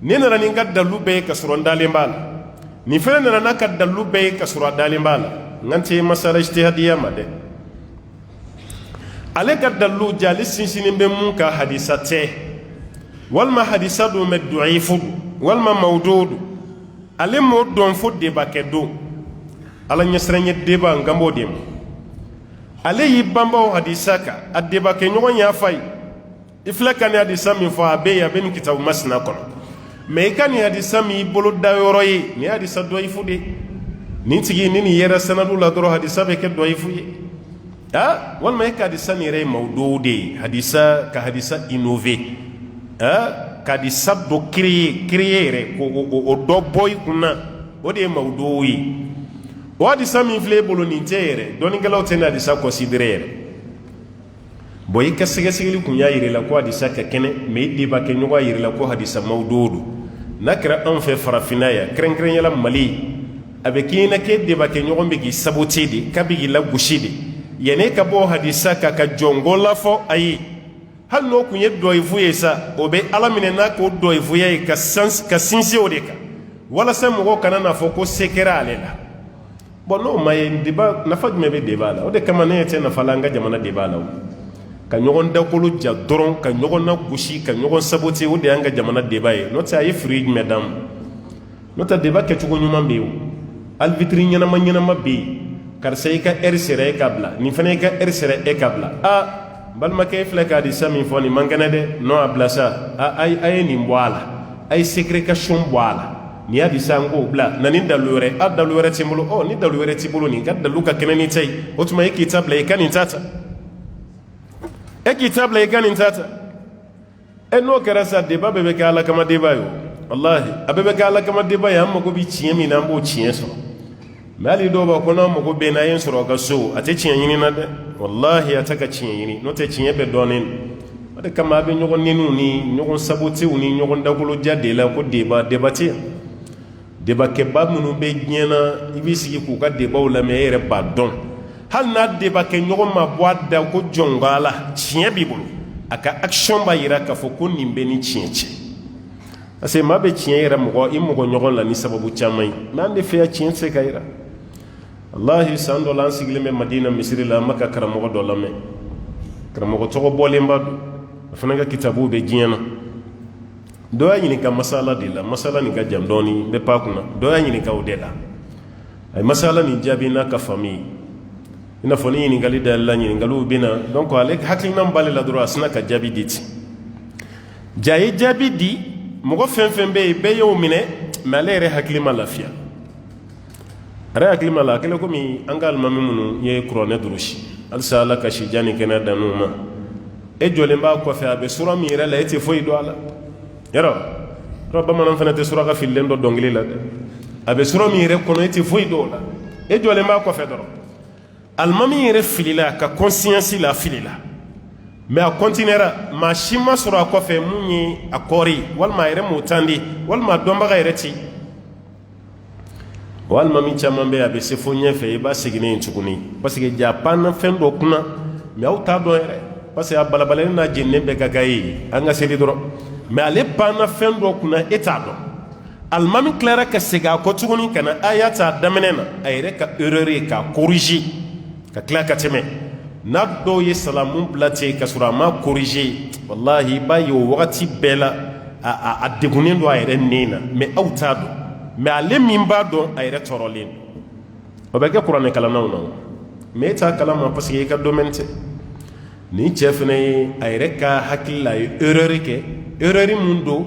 ne nana ni n ka dalu bɛɛ ye ka sɔrɔ n dalen b'a la nin fana nana n'a ka dalu bɛɛ ye ka sɔrɔ a dalen b'a la n kan tɛ masala ijtihadiya ma dɛ ale ka dalu ja ale sinsinnen bɛ mun ka hadisa tɛ walima hadisa dun bɛ du'ifu walima mawdu ale m'o dɔn fo débat kɛ don ala ɲɛsiran ye débat n kan b'o de ma ale y'i banba o hadisa kan a débat kɛ ɲɔgɔn y'a fa ye i filɛ ka nin hadisa min fɔ a bɛ yen a bɛ nin kitabu masina kɔnɔ mais i ka nin hadisa min i bolo da yɔrɔ ye nin ye hadisa dɔyifu de nin tigi ni nin yɛrɛ sanadu la dɔrɔn hadisa bɛ kɛ dɔyifu ye walima e ka hadisa nin yɛrɛ ye mawdu de ye hadisa ka hadisa innové ka hadisa dɔ créer yɛrɛ o dɔ bɔ i kunna o de ye mawdu ye o hadisa min filɛ e bolo nin tɛ yɛrɛ dɔnnikɛlaw tɛ nin hadisa considérer yɛrɛ bon i ka sɛgɛsɛgɛli kun y'a yir'i la ko hadisa ka kɛnɛ mais i débat kɛ ɲɔgɔn y'a yir'i la ko hadisa mawdu don n'a kɛra anw fɛ farafinna yan kɛrɛnkɛrɛnyala Mali a bɛ k'i ɲɛna k'e débat kɛ ɲɔgɔn bɛ k'i saboter de k'a bɛ k'i lagosi de yanni ka bɔ hadisa kan ka jɔngo lafɔ ayi hali n'o kun ye dɔyifu ye sa o bɛ ala minɛ n'a k'o dɔyifuya ye ka sinsin o de kan walasa mɔgɔw kana n'a fɔ ko se kɛra ale la bon n'o ma ye débat nafa jumɛn bɛ débat la o de kama ne tɛ nafa la an ka jamana débat la o ka ɲɔgɔn dakolo ja dɔrɔn ka ɲɔgɔn lagosi ka ɲɔgɔn saboter o de y'an ka jamana débat ye n'o tɛ a ye firi jumɛn d'an ma n'o tɛ débat kɛcogo ɲuman bɛ yen o alibitiri ɲɛnama ɲɛnama bɛ yen karisa i ka heure sera e ka bila nin fana i ka heure sera e ka bila balimakɛ e filɛ ka hadisa min fɔ nin man kɛnɛ dɛ non a bila sa a ye nin bɔ a la a ye ségrégation bɔ a la nin hadisa n k'o bila na nin dalu wɛrɛ dalu wɛrɛ t'i bolo ni dalu wɛrɛ t'i bolo nin ka dalu ka kɛnɛ ni ta ye o tuma e k'i ta bila i ka nin ta ta e k'i ta bila i ka nin ta ta n'o kɛra sa débat bɛɛ bɛ kɛ ala kama débat ye o wallahi a bɛɛ bɛ kɛ ala kama débat ye an mago bɛ tiɲɛ min na an b'o tiɲɛ sɔrɔ mais hali dɔw b'a ko n'an mago bɛ n'a ye sɔrɔ ka so a tɛ tiɲɛ ɲini na dɛ wallahi a tɛ ka tiɲɛ ɲini n'o tɛ tiɲɛ bɛɛ dɔnnen o de kama a bɛ ɲɔgɔn nɛniw ni ɲɔgɔn sabotew ni ɲɔgɔn dakoloja de la ko débat tɛ yan débat kɛba minnu bɛ diɲɛ na i b'i sigi k'u ka débatw lamɛn e yɛrɛ b'a dɔn hali n'a débat kɛ ɲɔgɔn ma bɔ a da ko jɔnba la tiɲɛ b'i bolo a ka action b'a yira k'a fɔ ko nin bɛ ni tiɲɛ cɛ parce que maa bɛ tiɲɛ yɛrɛ i mɔgɔ ɲɔgɔn la ni sababu caman ye mais an de fɛ yan tiɲɛ tɛ se ka yira wallahi san dɔ la an sigilen bɛ Madina misiri la an bɛ ka karamɔgɔ dɔ lamɛn karamɔgɔ tɔgɔ bɔlenba don a fana ka kitabu bɛ diɲɛ na dɔ y'a ɲininka masala de la masala nin ka jan dɔɔni n bɛ pan kunna dɔ y'a ɲininka o de la a ye masala nin jaabi n'a ka faamu ye i n'a fɔ ni ɲininkali dayɛlɛla ɲininkaliw bɛ na donc ale hakilina b'ale la dɔrɔn a sina ka jaabi di ten ja ye jaabi di mɔgɔ fɛn fɛn bɛ yen bɛɛ y'o minɛ mais ale yɛrɛ hakili ma lafiya ale hakili ma la a kɛlen komi an ka alimami minnu ye kuranɛ durusi halisa ala ka si jani kɛnɛ dan n'u ma e jɔlen b'a kɔfɛ a bɛ sura min yɛrɛ la e tɛ foyi dɔn a la yɔrɔ bamanan fana tɛ suraka fililen dɔ dɔnkili la dɛ a bɛ sura min yɛrɛ kɔnɔ e tɛ foyi dɔn o la e jɔlen b'a kɔfɛ dɔrɔn alimami yɛrɛ filila a ka conscience la a filila mais a continuera maa si ma sɔrɔ a kɔfɛ mun ye a kɔɔri walima a yɛrɛ m'o tandi walima a dɔnbaga yɛrɛ ti walima min caman bɛ a bɛ se fo ɲɛfɛ i b'a seginen yen tuguni parce que ja panna fɛn dɔ kunna mais aw t'a dɔn yɛrɛ parce que a balabalalen n'a jeninen bɛɛ ka k'a ye an ka seli dɔrɔn mais ale panna fɛn dɔ kunna e t'a dɔn alimami tilara ka segin a kɔ tuguni ka na aya ta a daminɛ na a yɛrɛ ka erreur ye k'a corriger ka tila ka tɛmɛ n'a dɔw ye salamu bila ten ka sɔrɔ a ma corriger wallahi i b'a ye o wagati bɛɛ la a degunnen don a yɛrɛ nen na mais aw t'a dɔn mais ale min b'a dɔn a yɛrɛ tɔɔrɔlen o bɛ kɛ kuranɛ kalannaw na mais e t'a kalama parce que i ka domaine tɛ ni cɛ fana ye a yɛrɛ ka hakili la a ye erreur kɛ erreur mun don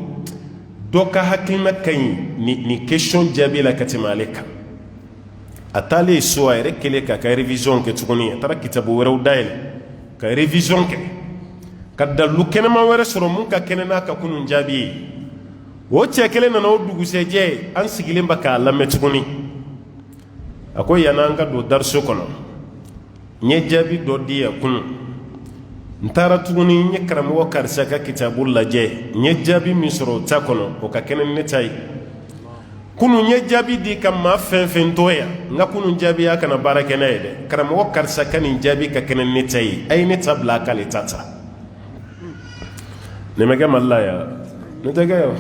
dɔ ka hakilina ka ɲi ni question jaabi la ka tɛmɛ ale kan a taalen so a yɛrɛ kɛlen k'a ka révision kɛ tuguni a taara kitabu wɛrɛw dayɛlɛ ka révision kɛ ka dalu kɛnɛma wɛrɛ sɔrɔ mun ka kɛnɛ n'a ka kunun jaabi ye o cɛ kelen nana o dugusɛjɛ an sigilen ba k'a lamɛn tuguni a ko yan'an ka don dariso kɔnɔ n ye jaabi dɔ di yan kunun n taara tuguni n ye karamɔgɔ karisa ka kitabu lajɛ n ye jaabi min sɔrɔ o ta kɔnɔ o ka kɛnɛ ni ne ta ye kunun n ye jaabi di ka maa fɛn fɛn to yan n ka kunun jaabi a kana baara kɛ n'a ye dɛ karamɔgɔ karisa ka nin jaabi ka kɛnɛ ni ne ta ye a ye ne ta bila a k'ale ta ta nin bɛ kɛ mali la yan ne tɛ kɛ yan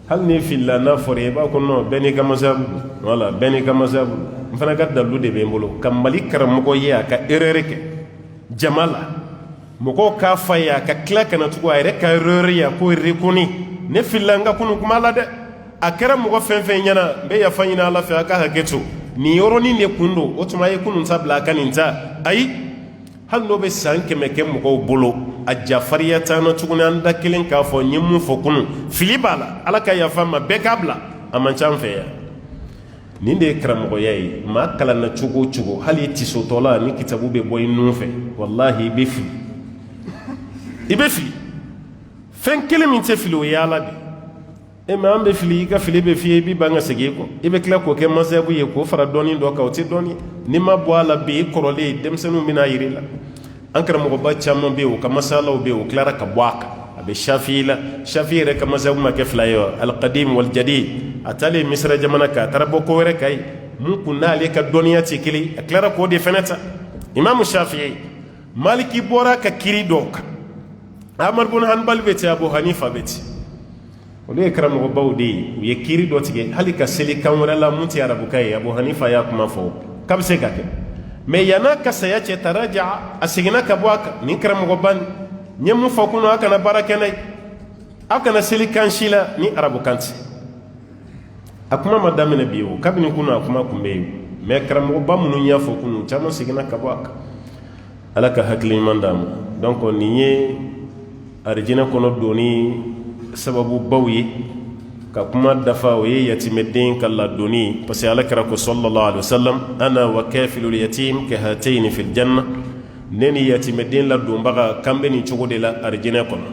hali ni filila n'a fɔra i b'a ko non bɛɛ n'i ka masabu wala bɛɛ n'i ka masabu n fana ka dalu de bɛ n bolo ka mali karamɔgɔ ye a ka erreur kɛ jama la mɔgɔw k'a fa ye a ka tila kana tugun a yɛrɛ ka erreur ye a ko reconni ne filila n ka kunun kuma la dɛ a kɛra mɔgɔ fɛn fɛn ɲɛna n bɛ yafa ɲini ala fɛ a ka hakɛ to nin yɔrɔnin de kun don o tuma a ye kunun ta bila a ka nin ta ayi hali n'o bɛ san 100 kɛ mɔgɔw bolo a jafariya t'an na tuguni an da kelen k'a fɔ n ye mun fɔ kunun fili b'a la ala ka yafa n ma bɛɛ k'a bila a man ca an fɛ yan nin de ye karamɔgɔya ye maa kalan na cogo o cogo hali i tisotɔla ni kitabu bɛ bɔ i nun fɛ walahi i bɛ fili i bɛ fili fɛn kelen min tɛ fili o ye ala de e mɛ an bɛ fili i ka fili bɛ f'i ye i b'i ban ka segin i kɔ i bɛ tila k'o kɛ masabu ye k'o fara dɔɔnin dɔ kan o tɛ dɔɔnin n'i ma bɔ a la bi i kɔrɔlen denmisɛnninw bɛna yir'i la an karamɔgɔba caman bɛ yen o ka masalaw bɛ yen o tilara ka bɔ a kan a bɛ shafi'i la shafi'i yɛrɛ ka masabu ma kɛ fila ye wa alqadim waljadid a taalen misira jamana kan a taara bɔ ko wɛrɛ kan ye mun kun n'ale ka dɔnniya tɛ kelen a tilara k'o de fɛnɛ ta imamu shafi'i maliki bɔra ka kiri dɔw kan ahmad bin hanbal bɛ ten abu hanifa bɛ ten olu ye karamɔgɔbaw de ye u ye kiri dɔ tigɛ hali ka seli kan wɛrɛ la mun tɛ arabukan ye abu hanifa y'a kuma fɔ k'a bɛ se ka kɛ mɛ yan'a ka saya cɛ taraja a seginna ka bɔ a kan nin karamɔgɔba nin n ye mun fɔ kunun a kana baara kɛ n'a ye a kana seli kan si la ni arabukan tɛ a kuma ma daminɛ bi o kabini kunun a kuma kun bɛ yen mɛ karamɔgɔba minnu y'a fɔ kunun caman seginna ka bɔ a kan ala ka hakili ɲuman d'a ma donc nin ye arijinɛ kɔnɔ donni sababu baw ye ka kuma dafa o ye yatimɛden ka ladonni parce que ala kɛra ko sallallahu alaihi wasallam ana wa kafilul yatim ka hatayn fil janna ne ni yatimɛden ladonbaga kan bɛ nin cogo de la arijinɛ kɔnɔ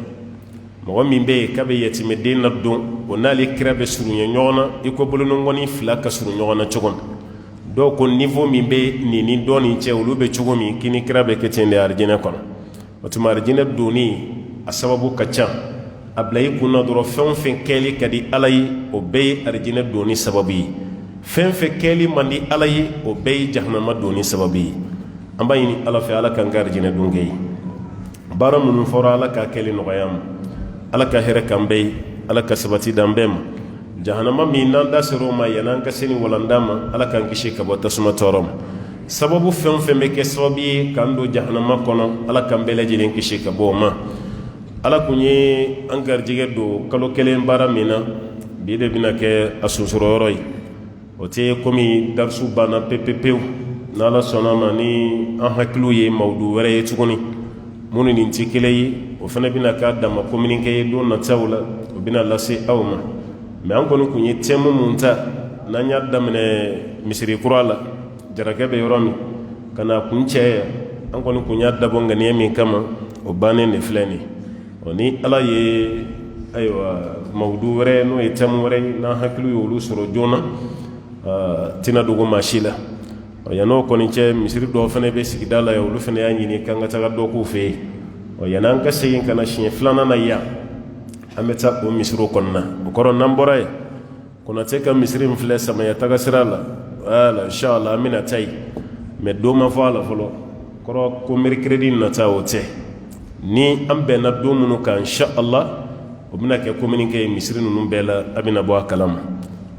mɔgɔ min bɛ yen k'a bɛ yatimɛden ladon o n'ale kira bɛ surunya ɲɔgɔn na i ko bolonɔngɔni fila ka surun ɲɔgɔn na cogo min dɔw ko niveau min bɛ nin ni dɔ nin cɛ olu bɛ cogo min k'i ni kira bɛ kɛ ten de arijinɛ kɔnɔ o tuma arijinɛ donni a sababu ka ca a bila i kunna dɔrɔn fɛn o fɛn kɛli ka di ala ye o bɛɛ ye arijinɛ donni sababu ye fɛn fɛn kɛli man di ala ye o bɛɛ ye jahanama donni sababu ye an b'a ɲini ala fɛ ala k'an ka arijinɛ don kɛ ye baara minnu fɔra ala k'a kɛli nɔgɔya ma ala ka hɛrɛ k'an bɛɛ ye ala ka sabati d'an bɛɛ ma jahanama min n'an da ser'o ma yan'an ka se ni walanda ma ala k'an kisi ka bɔ tasuma tɔɔrɔ ma sababu fɛn o fɛn bɛ kɛ sababu ye k'an don jahanama kɔnɔ ala k'an bɛɛ lajɛlen kisi ka bɔ o ma ala kun ye an garijɛgɛ don kalo kelen baara min na bi de bɛna kɛ a sunsɔrɔyɔrɔ ye o tɛ komi darisu banna pewu n'ala sɔnna ma ni an hakiliw ye mawudu wɛrɛ ye tuguni minnu nin tɛ kelen ye o fana bɛna k'a dama communiqué ye don nataw la o bɛna lase aw ma mɛ an kɔni kun ye thème mun ta n'an y'a daminɛ misiri kura la jarakɛ bɛ yɔrɔ min ka na kun cɛ yan an kɔni kun y'a dabɔ ŋaniya min kama o bannen de filɛ nin ye ni ala ye ayiwa mawudu wɛrɛ n'o ye thème wɛrɛ ye n'an hakiliw ye olu sɔrɔ joona tɛna dogo maa si la yan'o kɔni cɛ misiri dɔw fana bɛ sigida la olu fana y'a ɲini k'an ka taga dɔ k'u fɛ yen yan'an ka segin ka na siɲɛ filanan na yan an bɛ taa o misiriw kɔnɔna o kɔrɔ n'an bɔra yen konatɛ ka misiri min filɛ samaya taga sira la wala inshallah an bɛna taa yen mɛ don ma fɔ a la fɔlɔ kɔrɔ ko mercredi nata o tɛ ni an bɛnna don minnu kan inshallah o bɛna kɛ communiqué ye misiri ninnu bɛɛ la a bɛna bɔ a kalama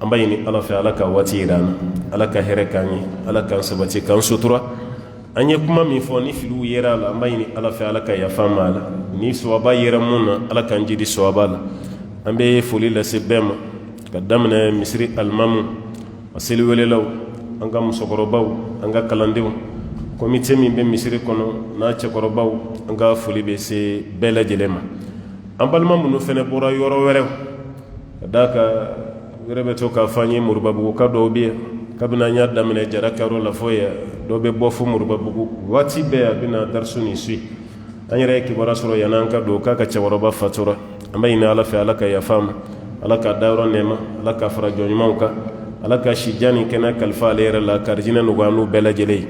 an b'a ɲini ala fɛ ala ka waati yira an na ala ka hɛrɛ k'an ye ala k'an sabati k'an sutura an ye kuma min fɔ ni filiw yera a la an b'a ɲini ala fɛ ala ka yafa ma a la ni sawaba yera mun na ala k'an jidi sawaba la an bɛ foli lase bɛɛ ma ka daminɛ misiri alimamu a seliwelelaw an ka musokɔrɔbaw an ka kalandenw komite min bɛ misiri kɔnɔ n'a cɛkɔrɔbaw an ka foli bɛ se bɛɛ lajɛlen ma an balima minnu fana bɔra yɔrɔ wɛrɛw ka d'a kan wɛrɛ bɛ to k'a fɔ an ye Moribabuguka dɔw bɛ yen kabini an y'a daminɛ jara kayɔrɔ la fɔ yan dɔw bɛ bɔ fo Moribabugu waati bɛɛ a bɛna darisu nin su an yɛrɛ ye kibaruya sɔrɔ yan'an ka don k'a ka cɛkɔrɔba fatura an bɛ ɲini Ala fɛ Ala ka yafa ma Ala ka dayɔrɔ nɛɛma Ala ka fara jɔnɲumanw kan Ala ka sijan ni kɛnɛ kalifa ale yɛrɛ la ka arijinɛ nɔgɔya n'u bɛɛ lajɛlen ye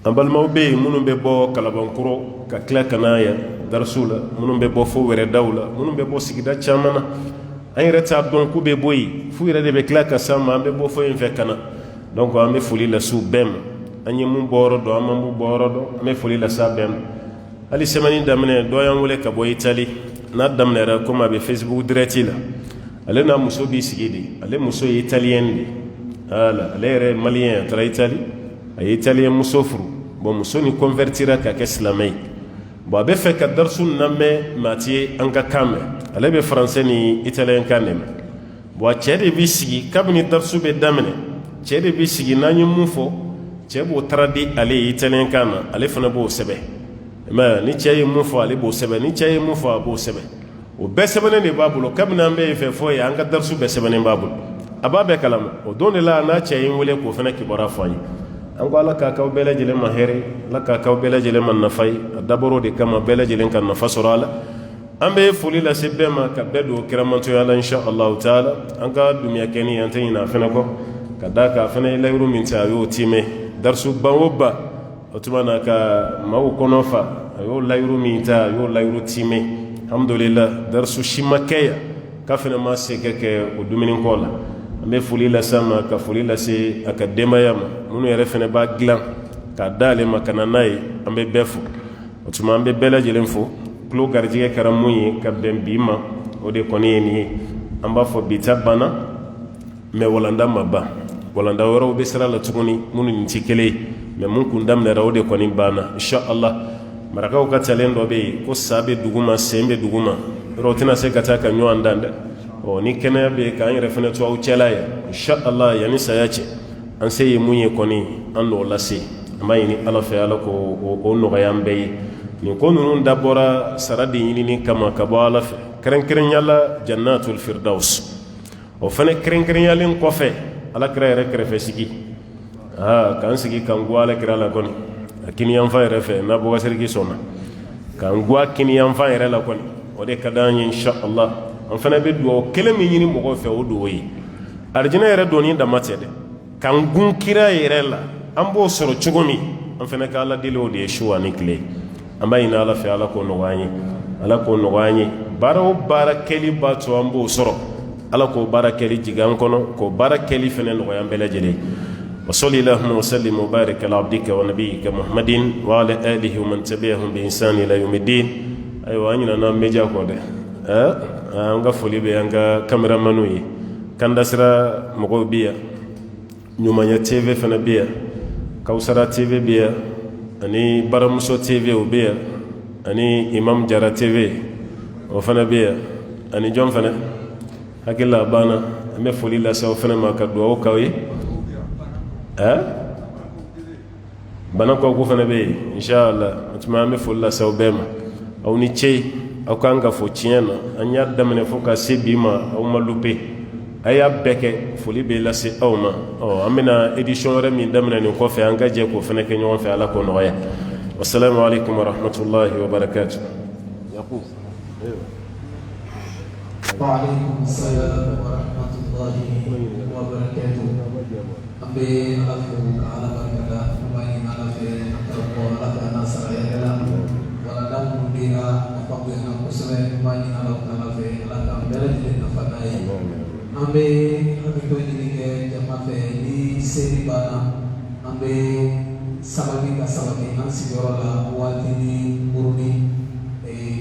an balimaw bɛ yen minnu bɛ bɔ Kalabankɔrɔ ka tila ka na yan darisu la minnu bɛ bɔ fo Wɛrɛdaw la minnu bɛ bɔ sigida caman na an yɛrɛ t'a dɔn k'u bɛ bɔ yen f'u yɛrɛ de bɛ tila ka s'an ma an bɛ bɔ fo yen fɛ ka na donc an bɛ foli lase u bɛɛ ma an ye mun bɔ yɔrɔ dɔn an ma mun bɔ yɔrɔ dɔn an bɛ foli lase a bɛɛ ma hali semaine daminɛ dɔ y'an wele ka bɔ Itali n'a daminɛra komi a bɛ Facebook direct la ale n'a muso b'i sigi de ale muso ye italien de voilà ale yɛrɛ ye malien a taara Itali a ye italien muso furu bon muso ni convertira ka kɛ silamɛ ye bon a bɛ fɛ ka darisu lamɛn maa ti ye an ka kan mɛn ale bɛ français ni italien kan de mɛn bon a cɛ de b'i sigi kabini darisu bɛ daminɛ cɛ de b'i sigi n'an ye mun fɔ cɛ b'o traduit ale ye italien kan na ale fana b'o sɛbɛn mais ni cɛ ye mun fɔ ale b'o sɛbɛn ni cɛ ye mun fɔ a b'o sɛbɛn o bɛɛ sɛbɛnnen de b'a bolo kabini an bɛ yen fɛ fɔ ye an ka darisu bɛɛ sɛbɛnnen b'a bolo a b'a bɛɛ kalama o don de la n'a cɛ ye n wele k'o fana kibaruya fɔ an ye an ko Ala k'a k'aw bɛɛ lajɛlen ma hɛrɛ Ala k'a k'aw bɛɛ lajɛlen ma nafa ye a dabɔra o de kama bɛɛ lajɛlen ka nafa sɔrɔ a la an bɛ foli lase bɛɛ ma ka bɛɛ don kiramantoya la insha Allahu taala an ka dumiya kɛni an tɛ ɲinɛ a fana kɔ ka d'a kan a fana ye layiru min ta a y'o timɛ darisu ban o ban o tuma na ka maaw kɔnɔ fa a y'o layiru min ta a y'o layiru timɛ alhamdulillah darisu si ma kɛ yan k'a fana ma se ka kɛ o dumuni kɔ la an bɛ foli lase a ma ka foli lase a ka denbaya ma minnu yɛrɛ fana b'a dilan k'a d'ale ma ka na n'a ye an bɛ bɛɛ fo o tuma an bɛ bɛɛ lajɛlen fo tulo garijɛgɛ kɛra mun ye ka bɛn bi ma o de kɔni ye nin ye an b'a fɔ bi ta banna mais walanda ma ban walanda wɛrɛw bɛ sira la tuguni minnu nin tɛ kelen ye mais mun kun daminɛra o de kɔni banna insha Allah marakaw ka talen dɔ bɛ yen ko sa bɛ dugu ma sen bɛ dugu ma yɔrɔ o tɛna se ka taa ka ɲɔgɔn dan dɛ ni kɛnɛya bɛ yen k'an yɛrɛ fana to aw cɛla ye insha Allah yanni saya cɛ an se ye mun ye kɔni an n'o lase an b'a ɲini Ala fɛ Ala k'o nɔgɔya an bɛɛ ye nin ko ninnu dabɔra sara de ɲinini kama ka bɔ Ala fɛ kɛrɛnkɛrɛnyala jannatul firdaus o fana kɛrɛnkɛrɛnyalen kɔfɛ Alakira yɛrɛ kɛrɛfɛ sigi k'an sigi k'an guwa Alakira la kɔni a kini yanfan yɛrɛ fɛ n'a bɔkasɛriki sɔnna k'an guwa kini yanfan yɛrɛ la kɔni o de ka d'an ye insha Allah an fana bɛ dugawu kelen min ɲini mɔgɔw fɛ o dugawu ye arijinɛ yɛrɛ donni dama tɛ dɛ k'an gun kira yɛrɛ la an b'o sɔrɔ cogo min an fana ka Ala deli o de ye su ani tile an b'a ɲini Ala fɛ Ala k'o nɔgɔya an ye Ala k'o nɔgɔya an ye baara o baara kɛli b'a to an b'o sɔrɔ Ala k'o baara kɛli jigin an kɔnɔ k'o baara kɛli fana nɔgɔya an bɛɛ lajɛlen wa salli Allahumma wa sallim wa barik ala abdika wa nabiyyika Muhammadin wa ala alihi wa man tabi'ahum bi ihsan ila yawmiddin ayiwa an ɲinɛna media kɔ dɛ an ka foli bɛ an ka kameramanu ye Kanda Sira mɔgɔw bɛ yan Ɲumanya TV fana bɛ yan Kawusara TV bɛ yan ani Baramuso TV o bɛ yan ani Imam Jara TV o fana bɛ yan ani jɔn fana hakili la a banna an bɛ foli lase aw fana ma ka dugawu k'aw ye Banakɔku fana bɛ yen inshallah o tuma an bɛ foli lase aw bɛɛ ma aw ni ce aw kan ka fɔ tiɲɛ na an y'a daminɛ fo ka se bi ma aw ma lupe a y'a bɛɛ kɛ foli bɛ lase aw ma an bɛna édition wɛrɛ min daminɛ nin kɔfɛ an ka jɛ k'o fana kɛ ɲɔgɔn fɛ Ala k'o nɔgɔya wassalamu alaikum wa rahmatullahi wa barakatuh
وعليكم السلام ورحمة الله وبركاته أبي ألفو على بركة وبين على في تقوى لك نصر يلا ولدم بها وفقنا مسلم وبين على في لك بلد النفناي أبي أبي جماعة في سيري بانا أبي sababi an sigiyɔrɔ la waati ni buruni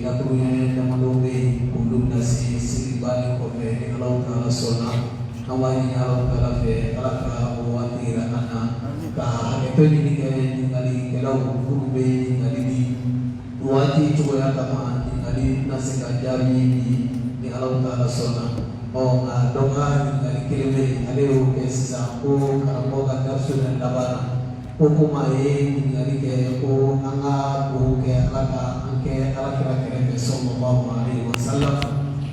laturu ɲɛnɛ damadɔ bɛ yen k'olu bɛna se sigi bannen kɔfɛ ni Alahu Taala sɔnna an b'a ɲini Alahu Taala fɛ Ala ka o waati yira an na ka hakɛto ɲini kɛ ɲininkaliw minnu bɛ ɲininkali di waati cogoya kama ɲininkali bɛna se ka jaabi ni Alahu Taala sɔnna nka dɔ ka ɲininkali kelen bɛ yen ale y'o kɛ sisan ko karamɔgɔ ka darisu yɛrɛ laban na kuma ɲininkali kɛ ko an ka dugawu kɛ Ala ka an kɛ Alakira kɛrɛfɛ sallallahu alaihi wasallam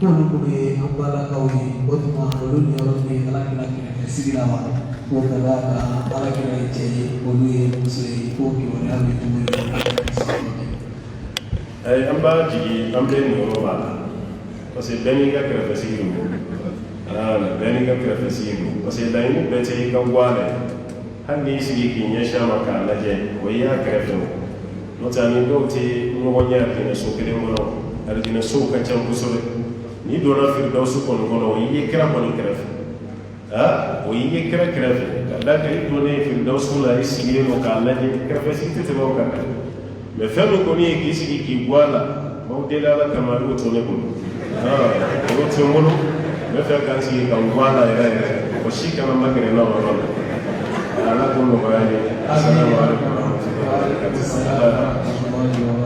k'olu kun ye an balakaw ye o tuma olu niyɔrɔ bɛ Alakira kɛrɛfɛ sigi la wa ko ka d'a kan Alakira ye cɛ ye olu ye muso ye ko kibaruya bɛ cogo di
an b'a jigi an bɛ niyɔrɔ b'a la parce que bɛɛ n'i ka kɛrɛfɛ sigi don bɛɛ n'i ka kɛrɛfɛ sigi don parce que laɲini bɛɛ tɛ i ka bɔ a la hali n'i sigi k'i ɲɛsin a ma k'a lajɛ o y'a kɛrɛfɛ o n'o tɛ ani dɔw tɛ ɲɔgɔn ɲɛ alijinɛso kelen kɔnɔ alijinɛsow ka ca kosɛbɛ n'i donna firidawusu kɔni kɔnɔ o y'i ye kira kɔni kɛrɛfɛ o y'i ye kira kɛrɛfɛ ka d'a kan i donnen firidawusu la i sigilen don k'a lajɛ kɛrɛfɛ sigi tɛ tɛmɛ o kan mɛ fɛn min kɔni ye k'i sigi k'i bɔ a la m'aw deli Ala kama a y'o to ne bolo o tɛ n bolo n bɛ fɛ ka n sigi ka n bɔ a la yɛrɛ yɛrɛ o si kana magɛrɛ na o yɔrɔ la Ala k'o nɔgɔya n ye. Assalamu alaikum warahmatullahi wabarakatuh.